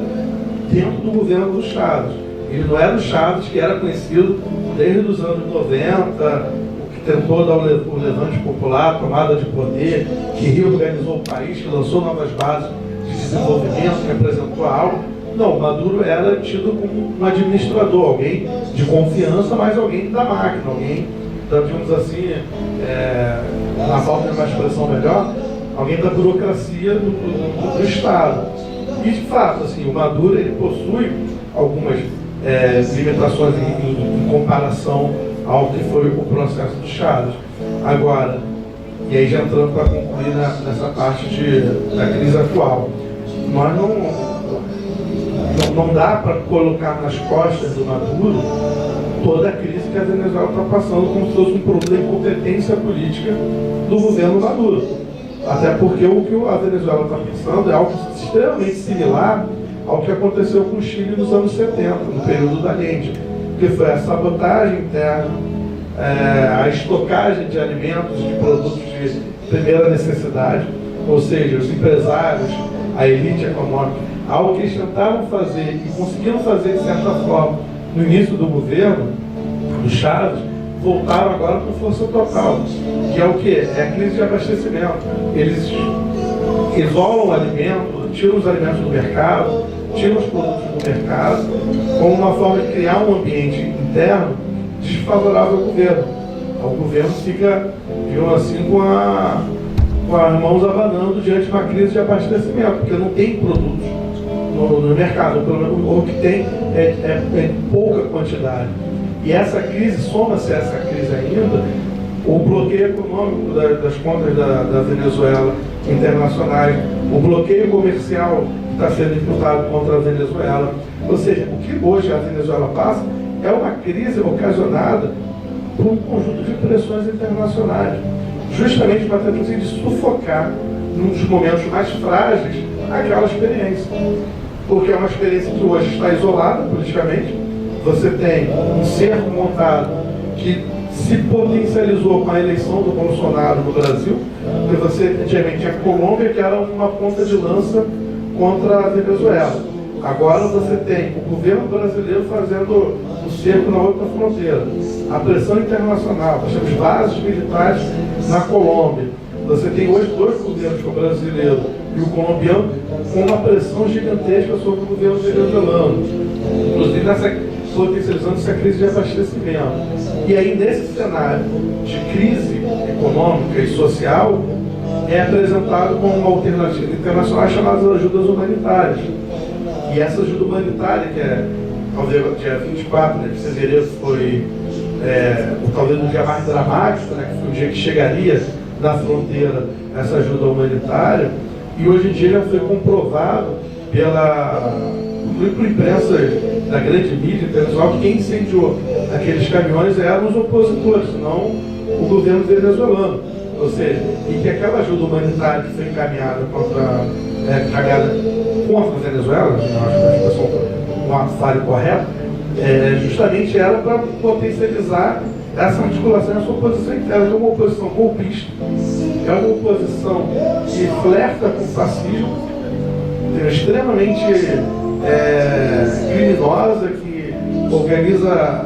dentro do governo do Chávez. Ele não era o Chávez que era conhecido desde os anos 90, que tentou dar o levante popular, a tomada de poder, que reorganizou o país, que lançou novas bases de desenvolvimento, que apresentou algo. Não, Maduro era tido como um administrador, alguém de confiança, mas alguém da máquina, alguém, digamos assim, na falta de uma expressão melhor, alguém da burocracia do Estado. E, de fato, assim, o Maduro ele possui algumas limitações em comparação ao que foi o processo do Chávez. Agora, e aí já entrando para concluir nessa parte da crise atual, nós não dá para colocar nas costas do Maduro toda a crise que a Venezuela está passando, como se fosse um problema de incompetência política do governo Maduro. Até porque o que a Venezuela está pensando é algo extremamente similar ao que aconteceu com o Chile nos anos 70, no período da Allende, que foi a sabotagem interna, a estocagem de alimentos, de produtos de primeira necessidade, ou seja, os empresários, a elite econômica, algo que eles tentaram fazer e conseguiram fazer de certa forma no início do governo, do Chávez, voltaram agora com força total, que é o quê? É a crise de abastecimento. Eles isolam o alimento, tiram os alimentos do mercado, tiram os produtos do mercado, como uma forma de criar um ambiente interno desfavorável ao governo. O governo fica, digamos assim, com as mãos abanando diante de uma crise de abastecimento, porque não tem produtos no mercado, pelo menos o que tem é pouca quantidade. E essa crise, soma-se a essa crise ainda, o bloqueio econômico das contas da Venezuela internacionais, o bloqueio comercial que está sendo imputado contra a Venezuela. Ou seja, o que hoje a Venezuela passa é uma crise ocasionada por um conjunto de pressões internacionais, justamente para tentar conseguir sufocar, num dos momentos mais frágeis, aquela experiência. Porque é uma experiência que hoje está isolada politicamente. Você tem um cerco montado que se potencializou com a eleição do Bolsonaro no Brasil, porque você antigamente tinha a Colômbia, que era uma ponta de lança contra a Venezuela. Agora você tem o governo brasileiro fazendo o cerco na outra fronteira. A pressão internacional, nós temos bases militares na Colômbia. Você tem hoje dois governos, o brasileiro e o colombiano, com uma pressão gigantesca sobre o governo venezuelano. Inclusive potencializando essa crise de abastecimento. E aí, nesse cenário de crise econômica e social, é apresentado como uma alternativa internacional chamada ajudas humanitárias. E essa ajuda humanitária, que é, talvez dia 24 de fevereiro, foi talvez um dia mais dramático, né, que foi o dia que chegaria na fronteira essa ajuda humanitária, e hoje em dia já foi comprovado por imprensa da grande mídia internacional que quem incendiou aqueles caminhões eram os opositores, não o governo venezuelano. Ou seja, e que aquela ajuda humanitária que foi encaminhada contra a Venezuela, acho que a expressão uma falha correta, justamente era para potencializar essa articulação, essa oposição interna, que é uma oposição golpista, é uma oposição que flerta com o fascismo, extremamente criminosa, que organiza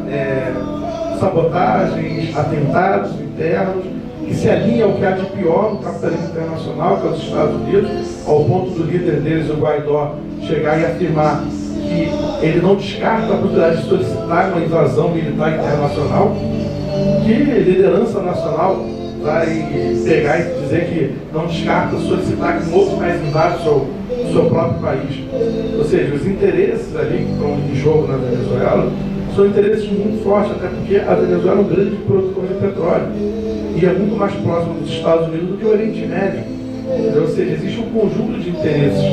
sabotagens, atentados internos, que se alinha ao que há de pior no capitalismo internacional, que é os Estados Unidos, ao ponto do líder deles, o Guaidó, chegar e afirmar que ele não descarta a possibilidade de solicitar uma invasão militar internacional, que a liderança nacional vai pegar e dizer que não descarta solicitar que um outro país invada o seu próprio país. Ou seja, os interesses ali que estão em jogo na Venezuela são interesses muito fortes, até porque a Venezuela é um grande produtor de petróleo e é muito mais próximo dos Estados Unidos do que o Oriente Médio. Ou seja, existe um conjunto de interesses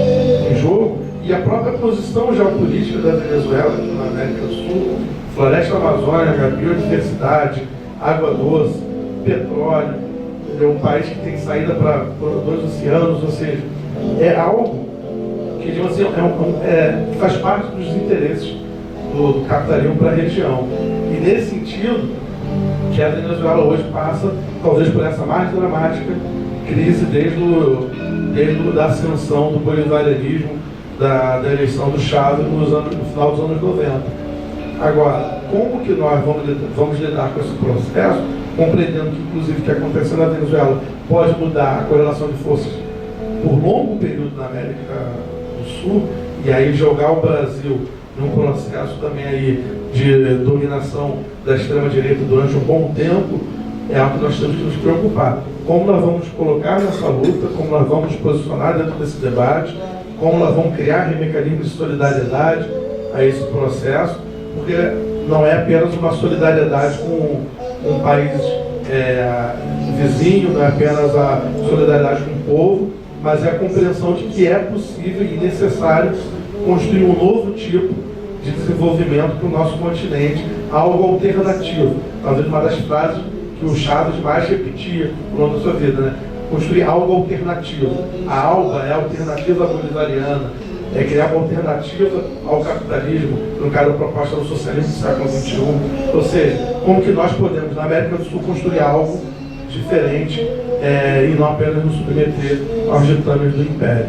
em jogo e a própria posição geopolítica da Venezuela, aqui na América do Sul, floresta amazônica, biodiversidade, água doce, petróleo, é um país que tem saída para dois oceanos, ou seja, é algo que assim, faz parte dos interesses do capitalismo para a região. E nesse sentido, que a Venezuela hoje passa, talvez por essa mais dramática crise desde a ascensão do bolivarianismo, da eleição do Chávez no final dos anos 90. Agora, como que nós vamos lidar com esse processo, compreendendo que, inclusive, o que aconteceu na Venezuela pode mudar a correlação de forças por longo período na América do Sul, e aí jogar o Brasil num processo também aí de dominação da extrema-direita durante um bom tempo, é algo que nós temos que nos preocupar. Como nós vamos colocar nessa luta, como nós vamos nos posicionar dentro desse debate, como nós vamos criar mecanismos de solidariedade a esse processo, porque não é apenas uma solidariedade com um país vizinho, não é apenas a solidariedade com o povo, mas é a compreensão de que é possível e necessário construir um novo tipo de desenvolvimento para o nosso continente, algo alternativo. Talvez uma das frases que o Chaves mais repetia ao longo da sua vida, né? Construir algo alternativo. A ALBA é a alternativa bolivariana, é criar uma alternativa ao capitalismo, no caso da proposta do socialismo do século XXI. Ou seja, como que nós podemos, na América do Sul, construir algo diferente e não apenas nos submeter aos ditames do Império.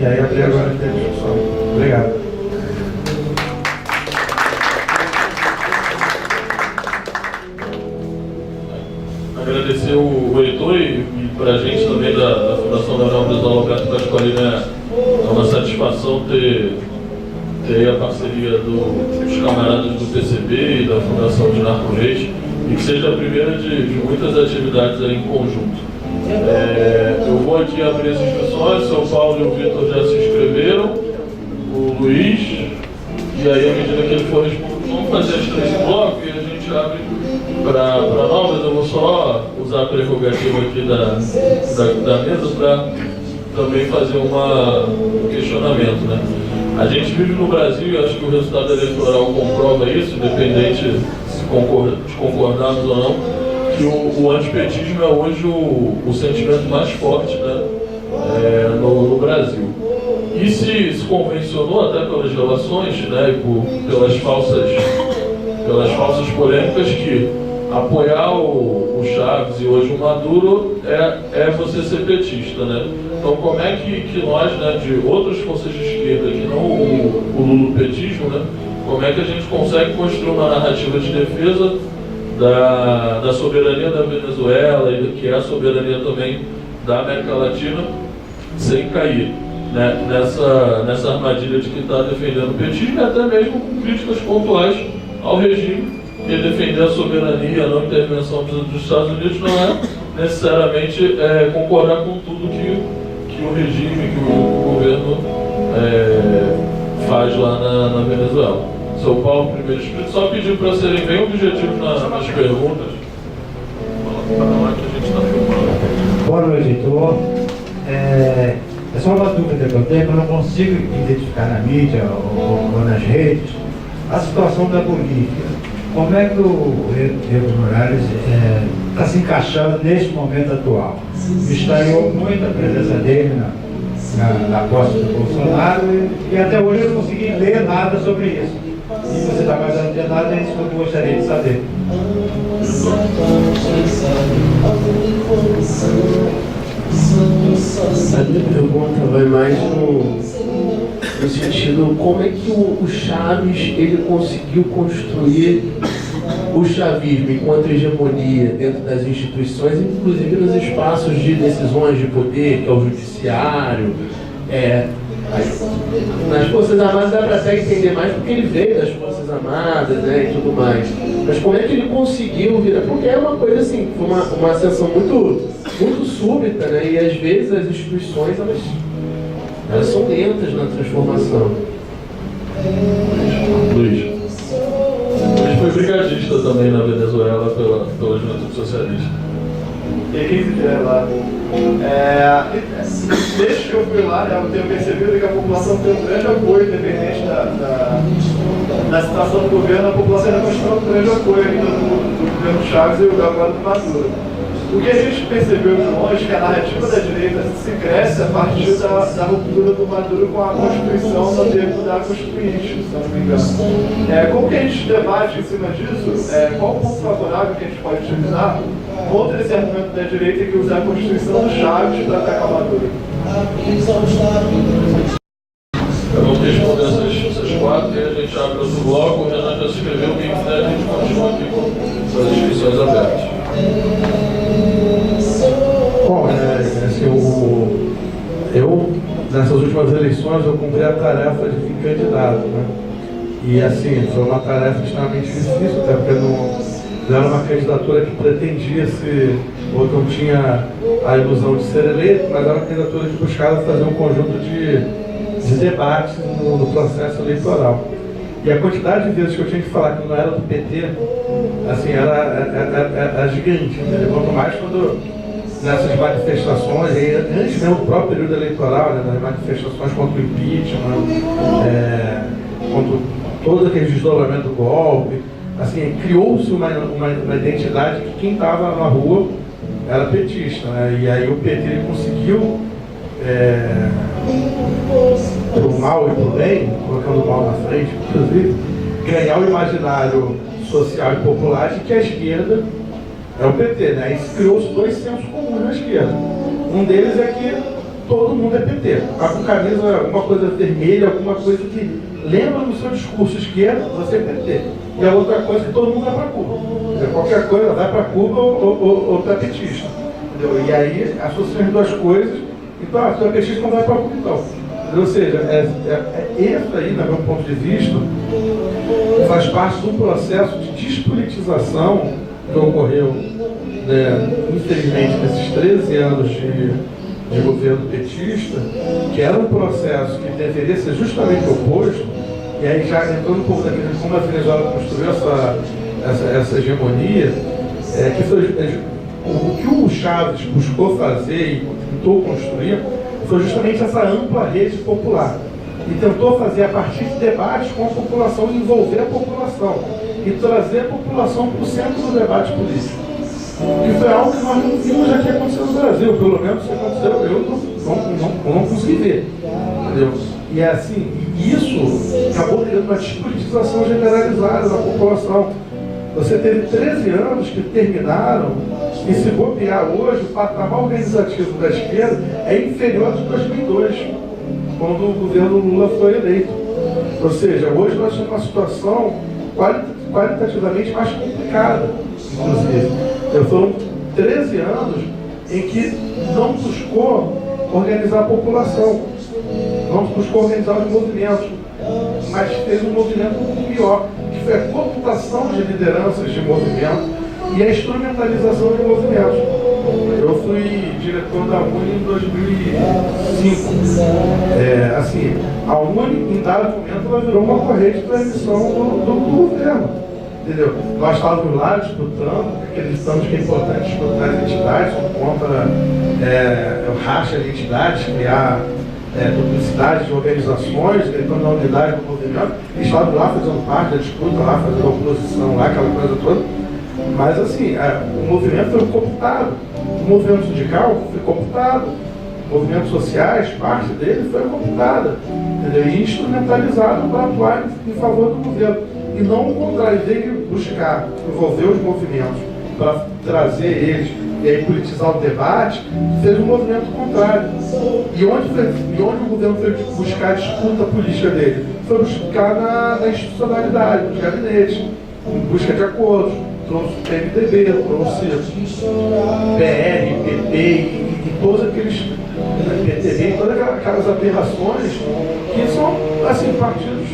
E aí, André, agora tem a discussão. Obrigado. Agradecer o Heitor e para a gente também da Fundação Leonel Brizola Alberto Pasqualini, é uma satisfação ter aí a parceria dos camaradas do PCB e da Fundação de Narco Leite, e que seja a primeira de muitas atividades aí em conjunto. Eu vou aqui abrir as inscrições, o São Paulo e o Vitor já se inscreveram, o Luiz, e aí à medida que ele for respondendo, vamos fazer as 3 em bloco e a gente abre para novas. Eu vou só usar a prerrogativa aqui da mesa para também fazer um questionamento, né? A gente vive no Brasil, e acho que o resultado eleitoral comprova isso, independente de concordarmos ou não, que o antipetismo é hoje o sentimento mais forte, né, no Brasil. E se convencionou até pelas relações, né, e pelas falsas polêmicas, que apoiar o Chaves e hoje o Maduro é você ser petista, né? Então, como é que nós, né, de outras forças de esquerda, que não o lulopetismo, né, como é que a gente consegue construir uma narrativa de defesa da soberania da Venezuela e que é a soberania também da América Latina, sem cair, né, nessa armadilha de que está defendendo o petismo, e até mesmo com críticas pontuais ao regime, e defender a soberania, a não intervenção dos Estados Unidos não é necessariamente concordar com tudo que o regime, que o governo faz lá na Venezuela. São Paulo, primeiro espírito, só pediu para serem bem objetivos nas perguntas. Fala lá que a gente está filmando. Boa noite, Heitor. É só uma dúvida que eu tenho, que eu não consigo identificar na mídia ou nas redes a situação da Bolívia. Como é que o Evo Morales está se encaixando neste momento atual? Me estranhou muito a presença dele na posse do Bolsonaro e até hoje eu não consegui ler nada sobre isso. E você está mais antenado, é isso que eu gostaria de saber. A minha pergunta vai mais no sentido, como é que o Chaves ele conseguiu construir o chavismo enquanto hegemonia dentro das instituições, inclusive nos espaços de decisões de poder, que é o judiciário, nas Forças Armadas dá para até entender mais porque ele veio das Forças Armadas, né, e tudo mais. Mas como é que ele conseguiu virar? Porque é uma coisa assim, foi uma ascensão muito súbita, né, e às vezes as instituições elas são lentas na transformação. Luiz foi brigadista também na Venezuela pela Juventude Socialista. Quem quiser lá. Desde que eu fui lá, eu tenho percebido que a população tem um grande apoio, independente da situação do governo, a população ainda continua com um grande apoio ainda do governo Chaves e agora do Maduro. O que a gente percebeu de longe é que a narrativa da direita se cresce a partir da ruptura do Maduro com a Constituição no tempo da Constituinte, se não me engano. Como que a gente debate em cima disso? Qual o ponto favorável que a gente pode utilizar contra esse argumento da direita que usa a Constituição do Chaves para atacar o Maduro? Vamos responder essas 4 e a gente abre outro bloco. O Renan já se inscreveu, quem quiser a gente continua aqui com as inscrições abertas. Bom, eu nessas últimas eleições eu cumpri a tarefa de vir candidato, né? E assim, foi uma tarefa extremamente difícil, até porque não era uma candidatura que pretendia ser, ou não tinha a ilusão de ser eleito, mas era uma candidatura que buscava fazer um conjunto de debates no processo eleitoral. E a quantidade de vezes que eu tinha que falar que não era do PT, assim, era gigante, né? Quanto mais quando nessas manifestações, antes mesmo do próprio período eleitoral, né, nas manifestações contra o impeachment, contra todo aquele desdobramento do golpe, assim, criou-se uma identidade que quem estava na rua era petista, né? E aí o PT conseguiu, pro mal e pro bem, colocando o mal na frente, inclusive, ganhar o imaginário social e popular de que a esquerda é o PT, né? E criou-se dois sensos comuns na esquerda. Um deles é que todo mundo é PT. Tá com camisa, alguma coisa vermelha, alguma coisa que lembra no seu discurso esquerdo, você é PT. E a outra coisa é que todo mundo vai para Cuba. Qualquer coisa, vai para Cuba ou tá petista. Entendeu? E aí associam as duas coisas, então, se é petista, não vai para Cuba então. Ou seja, isso aí, do meu ponto de vista, faz parte de um processo de despolitização que ocorreu, né, infelizmente, nesses 13 anos de governo petista, que era um processo que deveria ser justamente oposto, e aí já entrando um pouco daquilo de como a Venezuela construiu essa hegemonia, que foi, o que o Chávez buscou fazer e tentou construir foi justamente essa ampla rede popular. E tentou fazer a partir de debates com a população, envolver a população e trazer a população para o centro do debate político. Que foi algo que nós não vimos aqui acontecer no Brasil, pelo menos se aconteceu, eu não consegui ver. Entendeu? E assim, isso acabou tendo uma despolitização generalizada da população. Você teve 13 anos que terminaram, e se bobear hoje, o patamar organizativo da esquerda é inferior ao de 2002, quando o governo Lula foi eleito. Ou seja, hoje nós temos uma situação qualitativamente mais complicada, inclusive. Foram 13 anos em que não buscou organizar a população, não buscou organizar os movimentos, mas fez um movimento pior, que foi a cooptação de lideranças de movimento e a instrumentalização de movimentos. Eu fui diretor da UNE em 2005. Assim, a UNE, em dado momento, ela virou uma corrente de transmissão do governo. Entendeu? Nós estávamos lá disputando, acreditamos que é importante disputar as entidades, contra o racha de entidades, criar duplicidade de organizações, gritando a unidade do movimento, e estávamos lá fazendo parte da disputa, lá fazendo a oposição, lá, aquela coisa toda. Mas assim, o movimento foi cooptado, o movimento sindical foi cooptado, movimentos sociais, parte dele foi cooptada, entendeu? E instrumentalizado para atuar em favor do governo. E não o contrário, dele buscar envolver os movimentos para trazer eles e aí politizar o debate, fez um movimento contrário. E onde o governo foi buscar a disputa política dele? Foi buscar na institucionalidade, nos gabinetes, em busca de acordos. Trouxe o PMDB, trouxe PR, PP e todos aqueles PTB, todas aquelas aberrações que são, assim, partidos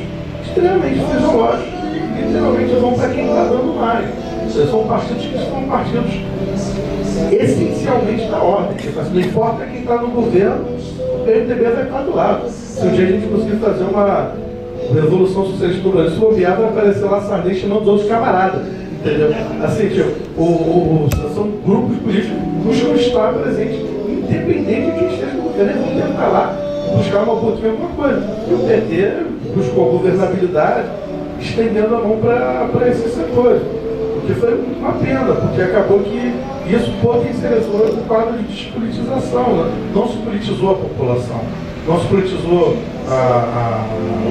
extremamente fisiológicos e literalmente vão para quem está dando mais. São partidos que são partidos essencialmente da ordem. Não importa quem está no governo, o PMDB vai estar do lado. Se um dia a gente conseguir fazer uma revolução socialista no Brasil, se bobear, vai aparecer lá Sarney chamando os outros camaradas. Entendeu? Assim, tipo, são grupos políticos que buscam estar presentes, independente de quem esteja no governo, eles vão tentar lá buscar uma oportunidade, alguma coisa. E o PT buscou a governabilidade, estendendo a mão para esses setores. O que foi muito uma pena, porque acabou que isso potencializou o quadro de despolitização, né? Não se politizou a população, não se politizou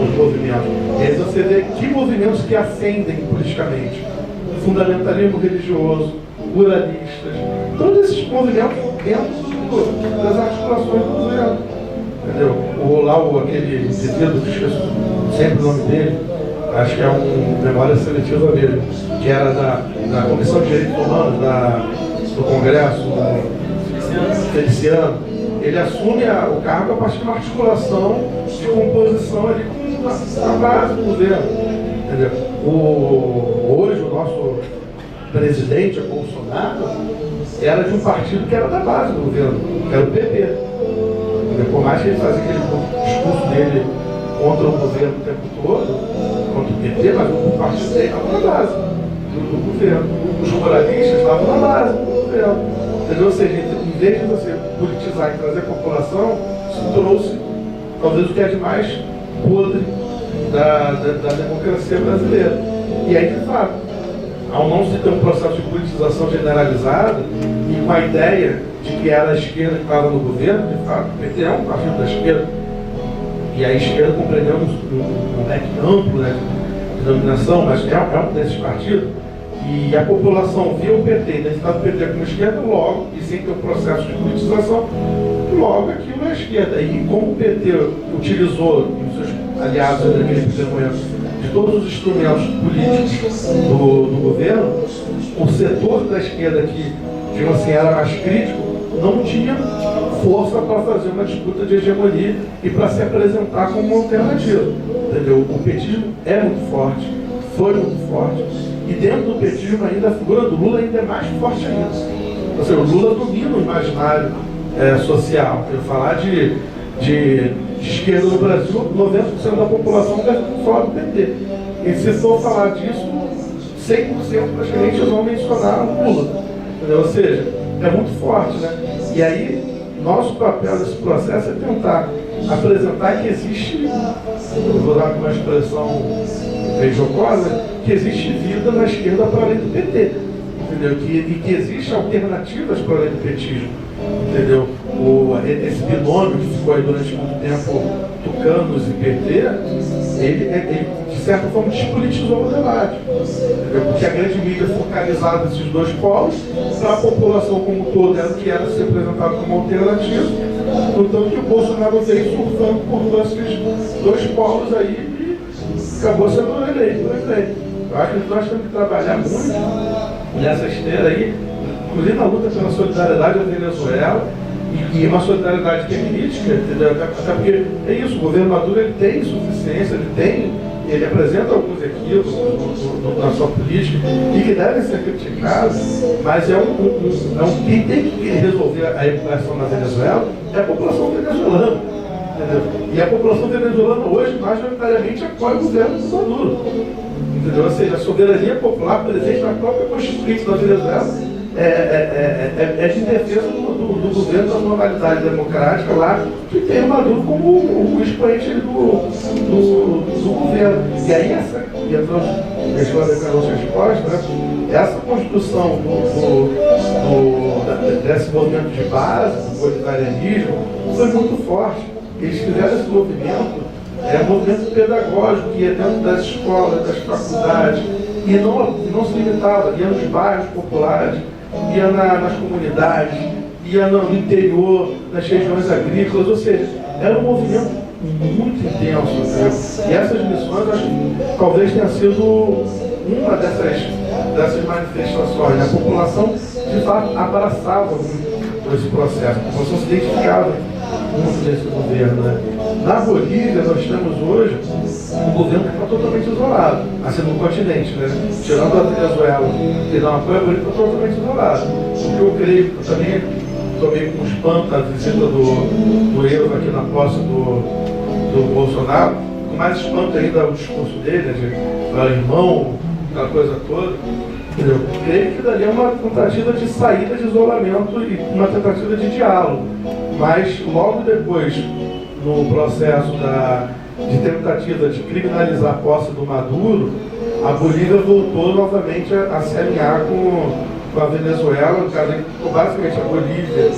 os movimentos. E aí você vê que movimentos que ascendem politicamente. Fundamentalismo religioso, pluralistas, todos esses movimentos dentro das articulações do governo. Entendeu? Aquele indivíduo, que esqueço sempre o nome dele, acho que é um memória seletiva mesmo, que era da Comissão de Direitos Humanos do Congresso, Feliciano. Ele assume o cargo a partir de uma articulação de composição ali com a base do governo. Entendeu? Hoje o nosso presidente, Bolsonaro, era de um partido que era da base do governo, que era o PP. Por mais que ele fazia aquele discurso dele contra o governo o tempo todo, contra o PT, mas o partido dele estava na base do governo. Os pluralistas estavam na base do governo. Entendeu? Ou seja, em vez de você politizar e trazer a população, se trouxe talvez o que é de mais podre da democracia brasileira. E aí, de fato, ao não se ter um processo de politização generalizada e com a ideia de que era a esquerda que estava no governo, de fato, o PT é um partido da esquerda, e a esquerda compreendemos um leque amplo, né, de denominação, mas é um desses partidos, e a população via o PT, identificado o PT como esquerda, logo, e sem ter um processo de politização, logo aquilo é esquerda. E como o PT utilizou, e os seus aliados naquele primeiro momento, de todos os instrumentos políticos do governo, o setor da esquerda que, digamos assim, era mais crítico, não tinha força para fazer uma disputa de hegemonia e para se apresentar como uma alternativa. Entendeu? O petismo é muito forte, foi muito forte, e dentro do petismo ainda a figura do Lula ainda é mais forte ainda. Ou seja, o Lula domina o imaginário social. Eu falar de esquerda no Brasil, 90% da população deve falar do PT. E se for falar disso, 100% praticamente eles vão mencionar o Lula. Entendeu? Ou seja, é muito forte, né? E aí, nosso papel nesse processo é tentar apresentar que existe, eu vou dar uma expressão bem jocosa, que existe vida na esquerda para além do PT. Entendeu? E que existem alternativas para além do petismo. Entendeu? Esse binômio que ficou aí durante muito tempo, tucanos e PT, ele de certa forma despolitizou o debate. Entendeu? Porque a grande mídia focalizava esses dois polos, para a população como um todo era o que era se apresentado como alternativa, portanto que o Bolsonaro veio surfando por esses dois polos aí e acabou sendo eleito. Eu acho que nós temos que trabalhar muito nessa esteira aí, inclusive na luta pela solidariedade à Venezuela, e uma solidariedade que é crítica, entendeu? Até porque é isso, o governo Maduro ele tem insuficiência, ele apresenta alguns equívocos na sua política e que devem ser criticados, mas quem tem que resolver a equação na Venezuela é a população venezuelana. Entendeu? E a população venezuelana hoje majoritariamente apoia o governo do Maduro. Entendeu? Ou seja, a soberania popular presente na própria Constituição da Venezuela é de defesa do governo da normalidade democrática lá, que tem o Maduro como o expoente do governo. E aí deixou a declaração exposta, né? Essa construção desse movimento de base, do bolivarianismo, foi muito forte. Eles fizeram esse movimento, um movimento pedagógico, que ia dentro das escolas, das faculdades, e não se limitava, ia nos bairros populares, ia nas comunidades, ia no interior, nas regiões agrícolas, ou seja, era um movimento muito intenso. Né? E essas missões, acho que talvez tenha sido uma dessas manifestações. Né? A população, de fato, abraçava muito esse processo, a população se identificava muito desse governo. Né? Na Bolívia, nós temos hoje um governo que está totalmente isolado, assim no continente, né? Tirando a Venezuela, que dá uma apoio, a Bolívia está totalmente isolado. O que eu creio, eu também tomei com espanto a visita do Evo aqui na posse do Bolsonaro, com mais espanto ainda o discurso dele, de falar irmão, aquela coisa toda. Eu creio que dali é uma tentativa de saída de isolamento e uma tentativa de diálogo. Mas logo depois, no processo de tentativa de criminalizar a posse do Maduro, a Bolívia voltou novamente a se alinhar com a Venezuela, no caso, basicamente a Bolívia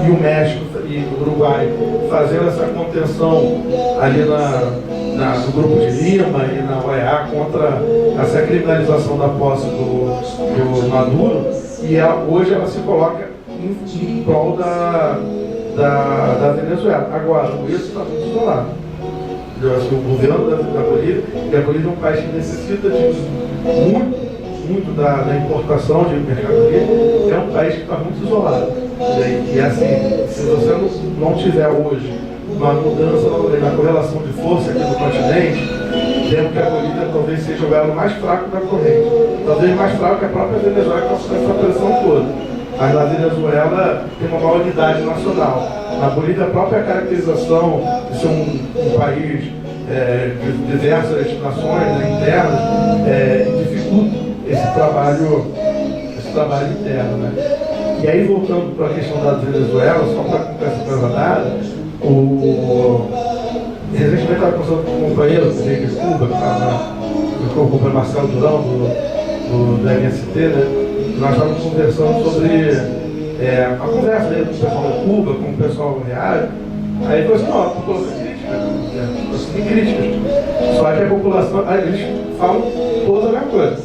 e o México e o Uruguai fazendo essa contenção ali no grupo de Lima e na OEA contra essa criminalização da posse do Maduro, e hoje ela se coloca em prol da Venezuela. Agora, o eixo está muito isolado. Assim, o governo da Bolívia, e a Bolívia é um país que necessita de muito da importação de mercadoria, é um país que está muito isolado. E assim, se você não tiver hoje uma mudança na correlação de força aqui no continente, lembro que a Bolívia talvez seja o elo mais fraco da corrente. Talvez mais fraco que a própria Venezuela, que está essa pressão toda. Mas na Venezuela tem uma maior unidade nacional. Na Bolívia, a própria caracterização de ser um país de diversas nações, né, internas, dificulta esse trabalho interno. Né? E aí, voltando para a questão da Venezuela, só para essa transladada, recentemente estava conversando com um companheiro de Cuba, que estava no Marcelo Durão, do MST, né? Nós estávamos conversando sobre a conversa aí com o pessoal de Cuba, com o pessoal real. Aí ele falou assim, não, a população é crítica, tem críticas. Só que a população, aí eles falam toda a mesma coisa.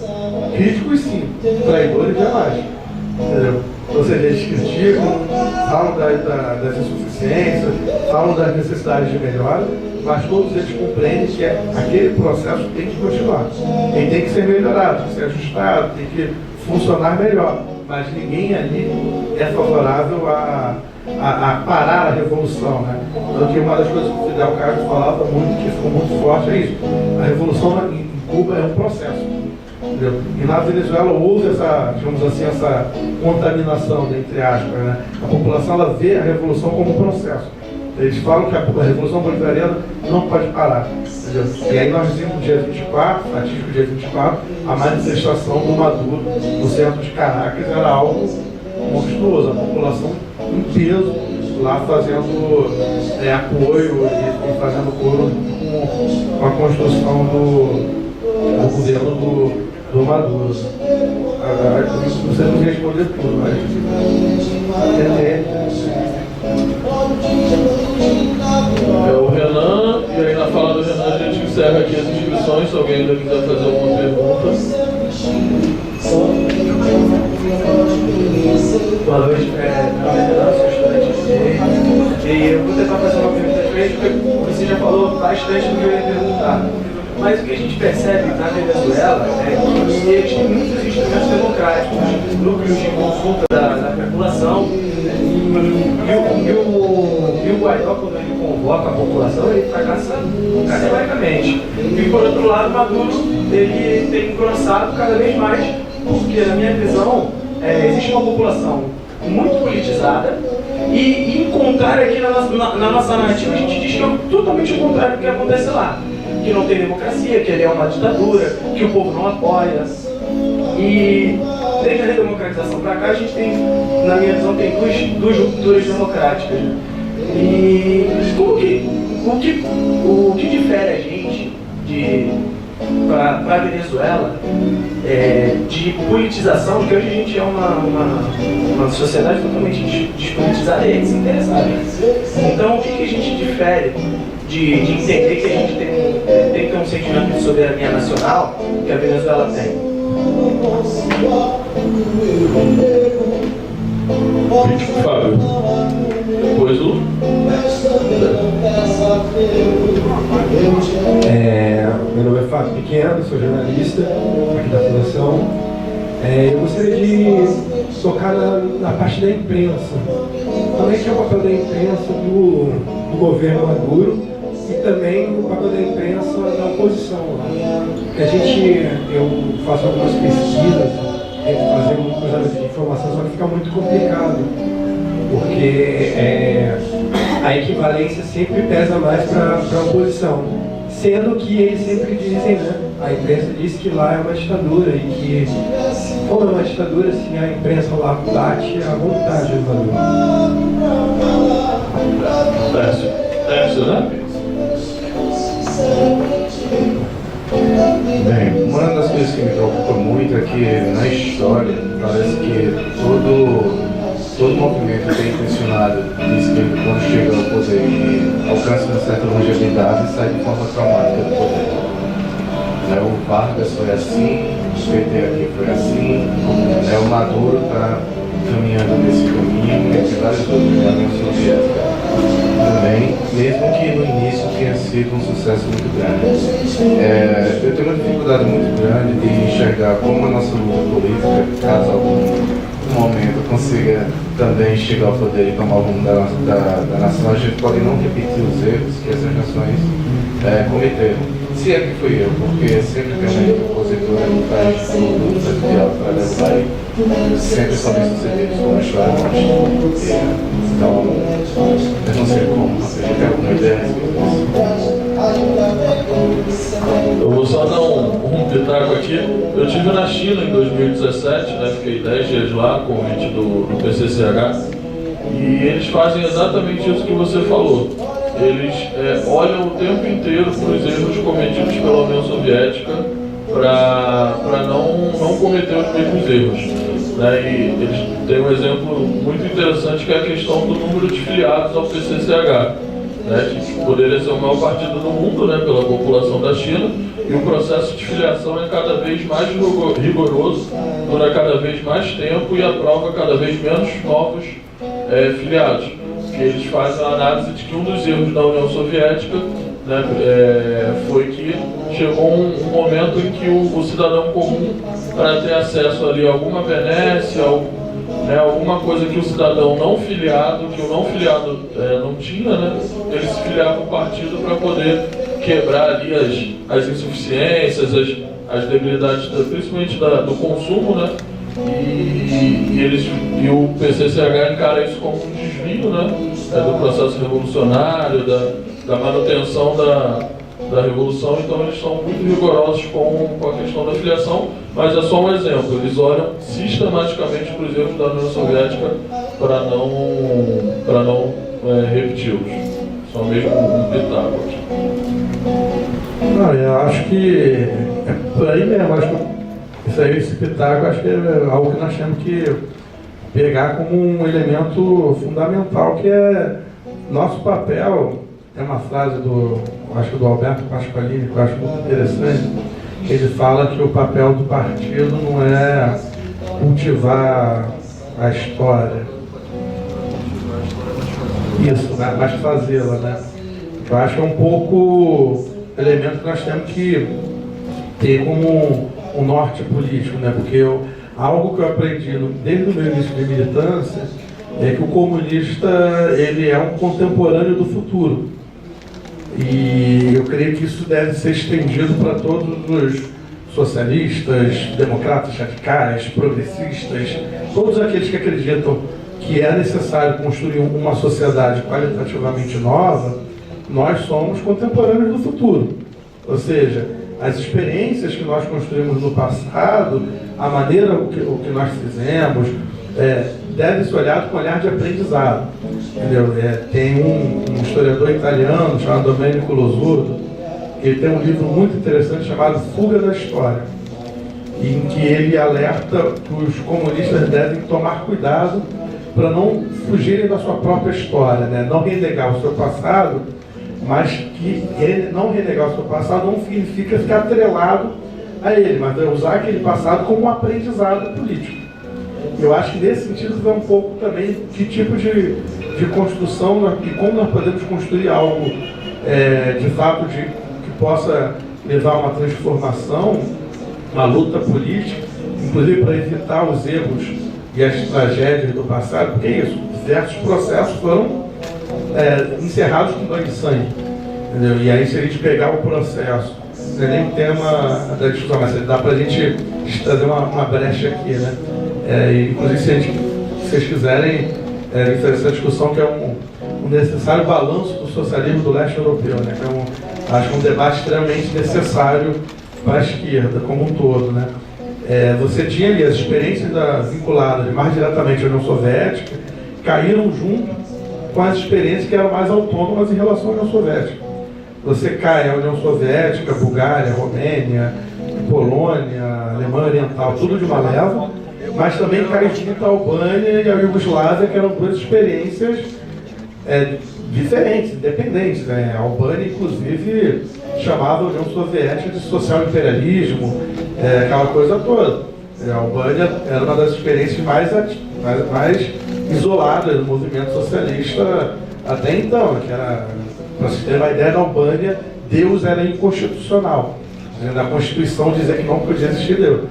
Críticos sim, traidores jamais. Entendeu? Ou seja, eles criticam, falam das insuficiências, falam das necessidades de melhora, mas todos eles compreendem que aquele processo tem que continuar. Ele tem que ser melhorado, tem que ser ajustado, tem que funcionar melhor. Mas ninguém ali é favorável a parar a revolução, né? Porque uma das coisas que o Fidel Castro falava muito, que ficou muito forte, é isso. A revolução em Cuba é um processo. Entendeu? E na Venezuela houve essa, digamos assim, essa contaminação, entre aspas, né? A população ela vê a revolução como um processo. Eles falam que a revolução bolivariana não pode parar. Entendeu? E aí nós vimos no dia 24, fatídico dia 24, a manifestação do Maduro no centro de Caracas era algo monstruoso, a população em peso lá fazendo apoio e fazendo coro com a construção do governo do Maduro. Você não responder tudo, mas o Renan, e aí na fala do Renan a gente encerra aqui as inscrições, se alguém ainda quiser fazer alguma pergunta. Boa noite, meu nome é Renan, sou estudante de Direito e eu vou tentar fazer uma pergunta diferente porque você já falou bastante do que eu ia perguntar. Mas o que a gente percebe na Venezuela é que eles têm muitos instrumentos democráticos, núcleos de consulta da população, e o Guaidó, quando ele convoca a população, ele fracassa categoricamente. E por outro lado, Maduro ele tem engrossado cada vez mais, porque na minha visão existe uma população muito politizada e em contrário aqui na nossa narrativa a gente diz que é totalmente o contrário do que acontece lá. Que não tem democracia, que ele é uma ditadura, que o povo não apoia. E desde a redemocratização para cá, a gente tem, na minha visão, tem duas rupturas democráticas. E o que difere a gente para a Venezuela de politização, porque hoje a gente é uma sociedade totalmente despolitizada e desinteressada. Então, o que a gente difere de entender que a gente tem que ter um sentimento de soberania nacional que a Venezuela tem? Fábio. Depois o... Meu nome é Fábio Pequeno, sou jornalista aqui da Fundação. Eu gostaria de tocar na parte da imprensa. Como é que é o papel da imprensa do governo Maduro e também o papel da imprensa da oposição? Eu faço algumas pesquisas, fazer um cruzamento de informação, só que fica muito complicado, porque a equivalência sempre pesa mais para a oposição, sendo que eles sempre dizem, né? A imprensa diz que lá é uma ditadura e que, como é uma ditadura, se a imprensa lá bate à vontade do Maduro. Tércio, né? Bem, uma das coisas que me preocupa muito é que na história parece que todo movimento bem intencionado de esquerda, quando chega ao poder e alcança uma certa longevidade, sai de forma traumática do poder. O Vargas foi assim, o PT aqui foi assim, o Maduro está caminhando nesse caminho, entre vários outros, da União Soviética também, mesmo que no início tenha sido um sucesso muito grande. Eu tenho uma dificuldade muito grande de enxergar como a nossa luta política, caso algum momento consiga também chegar ao poder e tomar o rumo da nação, a gente pode não repetir os erros que essas nações cometeram. Se é que fui eu, porque sempre que a gente opositora faz tudo, faz o diálogo para derrubar e sempre são bem sucedidos, como a história mostra. Então, eu não sei como, você tem alguma ideia a respeito disso? Eu vou só dar um pitaco aqui. Eu estive na China em 2017, né? Fiquei 10 dias lá, convite do PCCH, e eles fazem exatamente isso que você falou. Eles olham o tempo inteiro para os erros cometidos pela União Soviética para não cometer os mesmos erros. Né? E eles têm um exemplo muito interessante que é a questão do número de filiados ao PCCH, né? Que poderia ser o maior partido do mundo, né, pela população da China, e o processo de filiação é cada vez mais rigoroso, dura cada vez mais tempo e aprova cada vez menos novos filiados. Que eles fazem a análise de que um dos erros da União Soviética, né, foi que chegou um momento em que o cidadão comum, para ter acesso ali a alguma benesse, né, alguma coisa que o cidadão não filiado, que o não filiado não tinha, né, ele se filiava ao partido para poder quebrar ali as insuficiências, as debilidades, principalmente do consumo, né, e o PCCH encara isso como um desvio, né, do processo revolucionário, da manutenção da revolução. Então eles são muito rigorosos com a questão da filiação, mas é só um exemplo. Eles olham sistematicamente para os erros da União Soviética para não repeti-los. Só mesmo um pitaco aqui. Não, eu acho que é por aí mesmo. Acho que esse pitaco, acho que é algo que nós temos que pegar como um elemento fundamental, que é nosso papel. Tem uma frase acho que do Alberto Pasqualini, que eu acho muito interessante, que ele fala que o papel do partido não é cultivar a história, isso, mas fazê-la, né? Eu acho que é um pouco o elemento que nós temos que ter como um norte político, né? Porque algo que eu aprendi desde o meu início de militância é que o comunista, ele é um contemporâneo do futuro. E eu creio que isso deve ser estendido para todos os socialistas, democratas radicais, progressistas, todos aqueles que acreditam que é necessário construir uma sociedade qualitativamente nova. Nós somos contemporâneos do futuro. Ou seja, as experiências que nós construímos no passado, a maneira o que nós fizemos, deve ser olhado com um olhar de aprendizado. Entendeu? Tem um historiador italiano chamado Domenico Losurdo, que ele tem um livro muito interessante chamado Fuga da História, em que ele alerta que os comunistas devem tomar cuidado para não fugirem da sua própria história, né? Não renegar o seu passado, mas que não renegar o seu passado não significa ficar atrelado a ele, mas é usar aquele passado como um aprendizado político. Eu acho que nesse sentido é um pouco também que tipo de construção e como nós podemos construir algo de fato que possa levar a uma transformação, uma luta política, inclusive para evitar os erros e as tragédias do passado, porque é isso, diversos processos foram encerrados com banho de sangue, entendeu? E aí, se a gente pegar o processo, não é nem o tema da discussão, mas dá para a gente trazer uma brecha aqui, né? Inclusive, se vocês quiserem fazer essa discussão, que é um necessário balanço do socialismo do leste europeu, né? Que acho que é um debate extremamente necessário para a esquerda como um todo, né? Você tinha ali as experiências vinculadas mais diretamente à União Soviética, caíram junto com as experiências que eram mais autônomas em relação à União Soviética. Você cai a União Soviética, Bulgária, Romênia, Polônia, Alemanha Oriental, tudo de uma leva, mas também cai junto a Albânia e a Iugoslávia, que eram duas experiências diferentes, independentes, né? A Albânia, inclusive, chamava a União Soviética de social-imperialismo, aquela coisa toda. A Albânia era uma das experiências mais isoladas do movimento socialista até então, que era, para se ter uma ideia, da Albânia, Deus era inconstitucional. Na Constituição dizia que não podia existir Deus.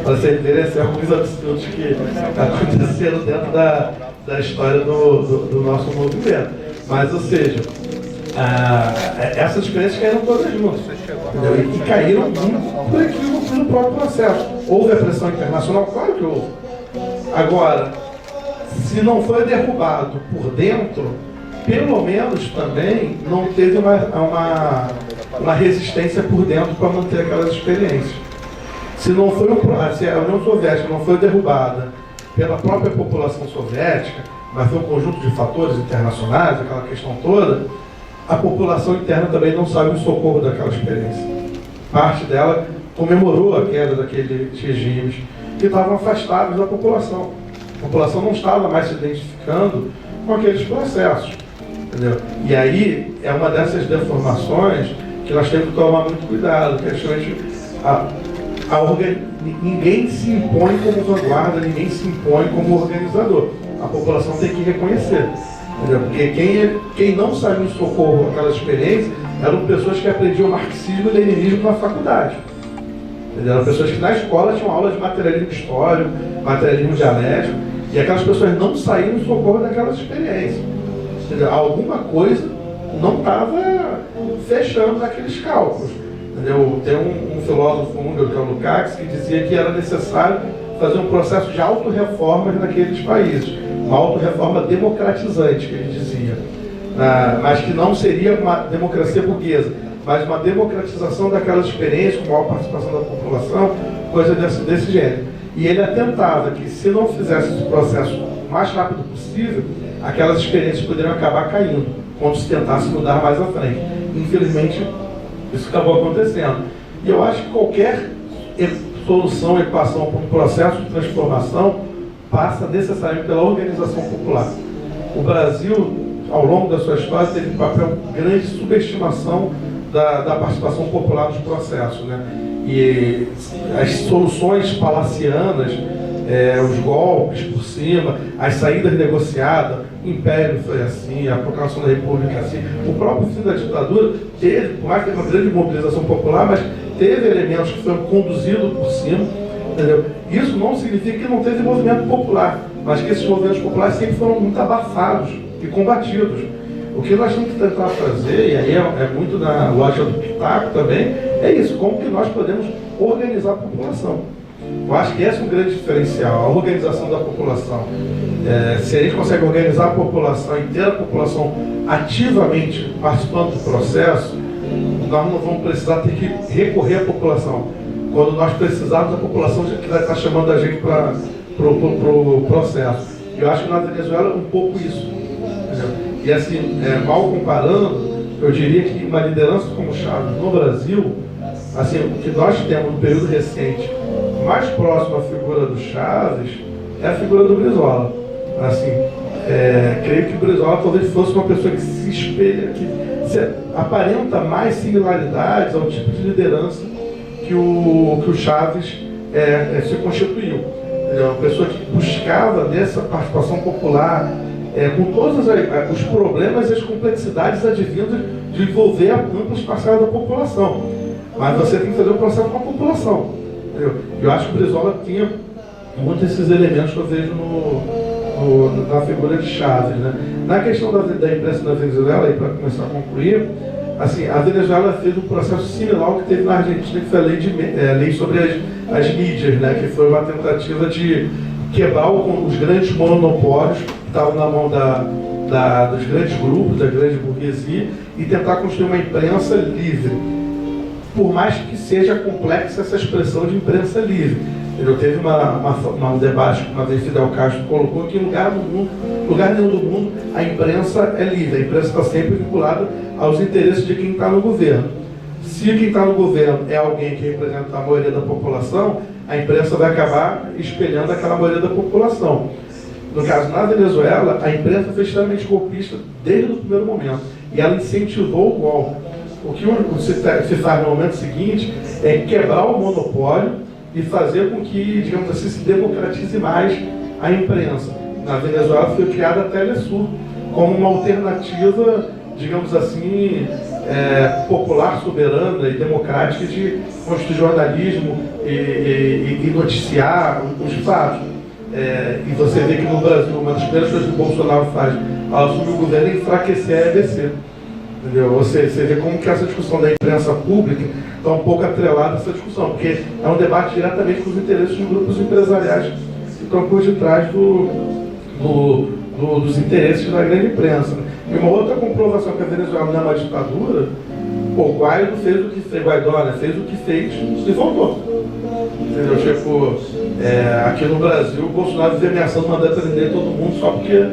Para vocês verem alguns absurdos que aconteceram dentro da história do nosso movimento. Mas, ou seja, essas experiências caíram todas juntas, entendeu? E caíram muito por aquilo, no próprio processo. Houve a pressão internacional? Claro que houve. Agora, se não foi derrubado por dentro, pelo menos também não teve uma resistência por dentro para manter aquelas experiências. Se a União Soviética não foi derrubada pela própria população soviética, mas foi um conjunto de fatores internacionais, aquela questão toda, a população interna também não sabe o socorro daquela experiência. parte dela comemorou a queda daqueles regimes que estavam afastados da população. A população não estava mais se identificando com aqueles processos. Entendeu? E aí é uma dessas deformações que nós temos que tomar muito cuidado, que é justamente ninguém se impõe como vanguarda, ninguém se impõe como organizador. A população tem que reconhecer. Entendeu? Porque quem não saiu em socorro com aquela experiência eram pessoas que aprendiam marxismo e leninismo na faculdade. Entendeu? Eram pessoas que na escola tinham aula de materialismo histórico, materialismo dialético, e aquelas pessoas não saíram em socorro daquelas experiências. Entendeu? Alguma coisa não estava fechando naqueles cálculos. Entendeu? Tem um filósofo húngaro, que é o Lukács, que dizia que era necessário fazer um processo de autorreformas naqueles países, uma autorreforma democratizante, que ele dizia, mas que não seria uma democracia burguesa, mas uma democratização daquelas experiências, com maior participação da população, coisa desse gênero. E ele atentava que, se não fizesse esse processo o mais rápido possível, aquelas experiências poderiam acabar caindo, quando se tentasse mudar mais à frente. Infelizmente, isso acabou acontecendo. E eu acho que qualquer solução, equação para um processo de transformação passa necessariamente pela organização popular. O Brasil, ao longo da sua história, teve um papel grande de subestimação da participação popular nos processos, né? E as soluções palacianas, os golpes por cima, as saídas negociadas, o Império foi assim, a proclamação da República assim, o próprio fim da ditadura teve, por mais que teve uma grande mobilização popular, mas teve elementos que foram conduzidos por cima, entendeu? Isso não significa que não teve movimento popular, mas que esses movimentos populares sempre foram muito abafados e combatidos. O que nós temos que tentar fazer, e aí é muito na lógica do Pitaco também, é isso, como que nós podemos organizar a população. Eu acho que esse é um grande diferencial, a organização da população. Se a gente consegue organizar a população, e ter a população ativamente participando do processo, nós não vamos precisar ter que recorrer à população. Quando nós precisarmos da população que vai estar chamando a gente para o processo. Eu acho que na Venezuela é um pouco isso. Entendeu? E assim, mal comparando, eu diria que uma liderança como Chávez no Brasil, assim, o que nós temos no período recente, mais próximo à figura do Chávez, é a figura do Brizola. Assim, creio que o Brizola talvez fosse uma pessoa que se espelha, que aparenta mais similaridades ao tipo de liderança que o Chávez se constituiu. É uma pessoa que buscava dessa participação popular, com todos os problemas e as complexidades advindas de envolver a ampla parcela da população. Mas você tem que fazer o processo com a população. Entendeu? Eu acho que o Brizola tinha muitos desses elementos que eu vejo na figura de Chávez, né? Na questão da imprensa da Venezuela, para começar a concluir, assim, a Venezuela fez um processo similar ao que teve na Argentina, que foi a lei sobre as mídias, né? Que foi uma tentativa de quebrar os grandes monopólios que estavam na mão dos grandes grupos, da grande burguesia, e tentar construir uma imprensa livre. Por mais que seja complexa essa expressão de imprensa livre. Teve um debate que uma vez Fidel Castro colocou que em lugar nenhum do mundo a imprensa é livre. A imprensa está sempre vinculada aos interesses de quem está no governo. Se quem está no governo é alguém que representa a maioria da população, a imprensa vai acabar espelhando aquela maioria da população. No caso, na Venezuela, a imprensa foi extremamente golpista desde o primeiro momento. E ela incentivou o golpe. O que se faz no momento seguinte é quebrar o monopólio e fazer com que, digamos assim, se democratize mais a imprensa. Na Venezuela foi criada a Telesur como uma alternativa, digamos assim, popular, soberana e democrática de construir jornalismo e noticiar os fatos. E você vê que no Brasil, uma das primeiras coisas que o Bolsonaro faz ao assumir o governo é enfraquecer a EBC. Entendeu? Você vê como que essa discussão da imprensa pública está um pouco atrelada a essa discussão, porque é um debate diretamente com os interesses dos grupos empresariais que estão por detrás dos interesses da grande imprensa. E uma outra comprovação que a Venezuela não é uma ditadura, o Guaidó fez o que fez, fez o que fez e voltou. Entendeu? Tipo, aqui no Brasil, o Bolsonaro vive ameaçando mandar prender todo mundo só porque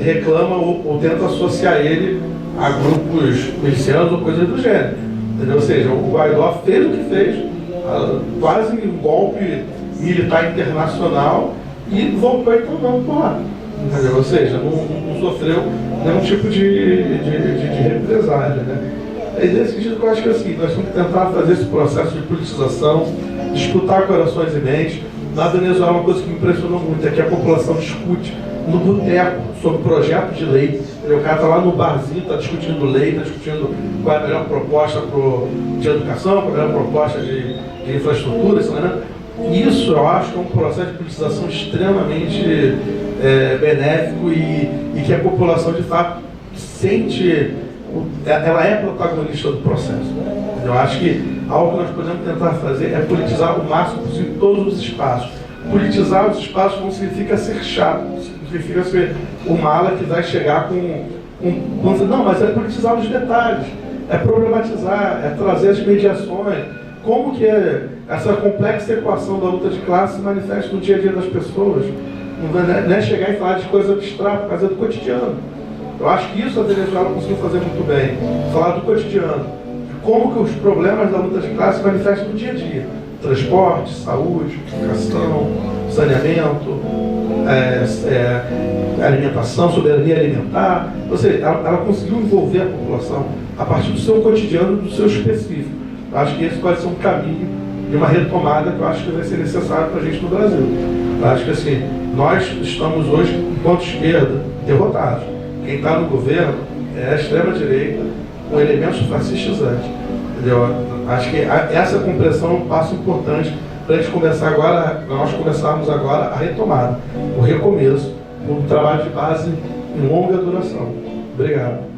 reclama ou tenta associar ele a grupos milicianos ou coisas do gênero. Entendeu? Ou seja, o Guaidó fez o que fez, quase um golpe militar internacional, e voltou então andando por lá. Entendeu? Ou seja, não sofreu nenhum tipo de represália. Né? É nesse sentido que eu acho que assim, nós temos que tentar fazer esse processo de politização, disputar corações e mentes. Na Venezuela, uma coisa que me impressionou muito é que a população discute no boteco sobre projeto de lei. O cara está lá no barzinho, está discutindo lei, está discutindo qual é a melhor proposta de educação, qual é a melhor proposta de infraestrutura. Isso eu acho que é um processo de politização extremamente benéfico e que a população de fato sente, ela é protagonista do processo. Eu acho que algo que nós podemos tentar fazer é politizar o máximo possível todos os espaços. Politizar os espaços não significa ser chato, significa ser o mala que vai chegar vamos dizer, não, mas é politizar os detalhes, é problematizar, é trazer as mediações, como que essa complexa equação da luta de classe se manifesta no dia a dia das pessoas. Não é chegar e falar de coisa abstrata, mas é do cotidiano. Eu acho que isso a Venezuela conseguiu fazer muito bem, falar do cotidiano, de como que os problemas da luta de classe se manifestam no dia a dia. Transporte, saúde, educação, saneamento, alimentação, soberania alimentar. Ou seja, ela conseguiu envolver a população a partir do seu cotidiano, do seu específico. Eu acho que esse pode ser um caminho de uma retomada que eu acho que vai ser necessário para a gente no Brasil. Eu acho que assim, nós estamos hoje, enquanto esquerda, derrotados. Quem está no governo é a extrema-direita com elementos fascistizantes. Entendeu? Acho que essa compreensão é um passo importante para a gente começar agora, nós começarmos agora a retomada, o recomeço, um trabalho de base em longa duração. Obrigado.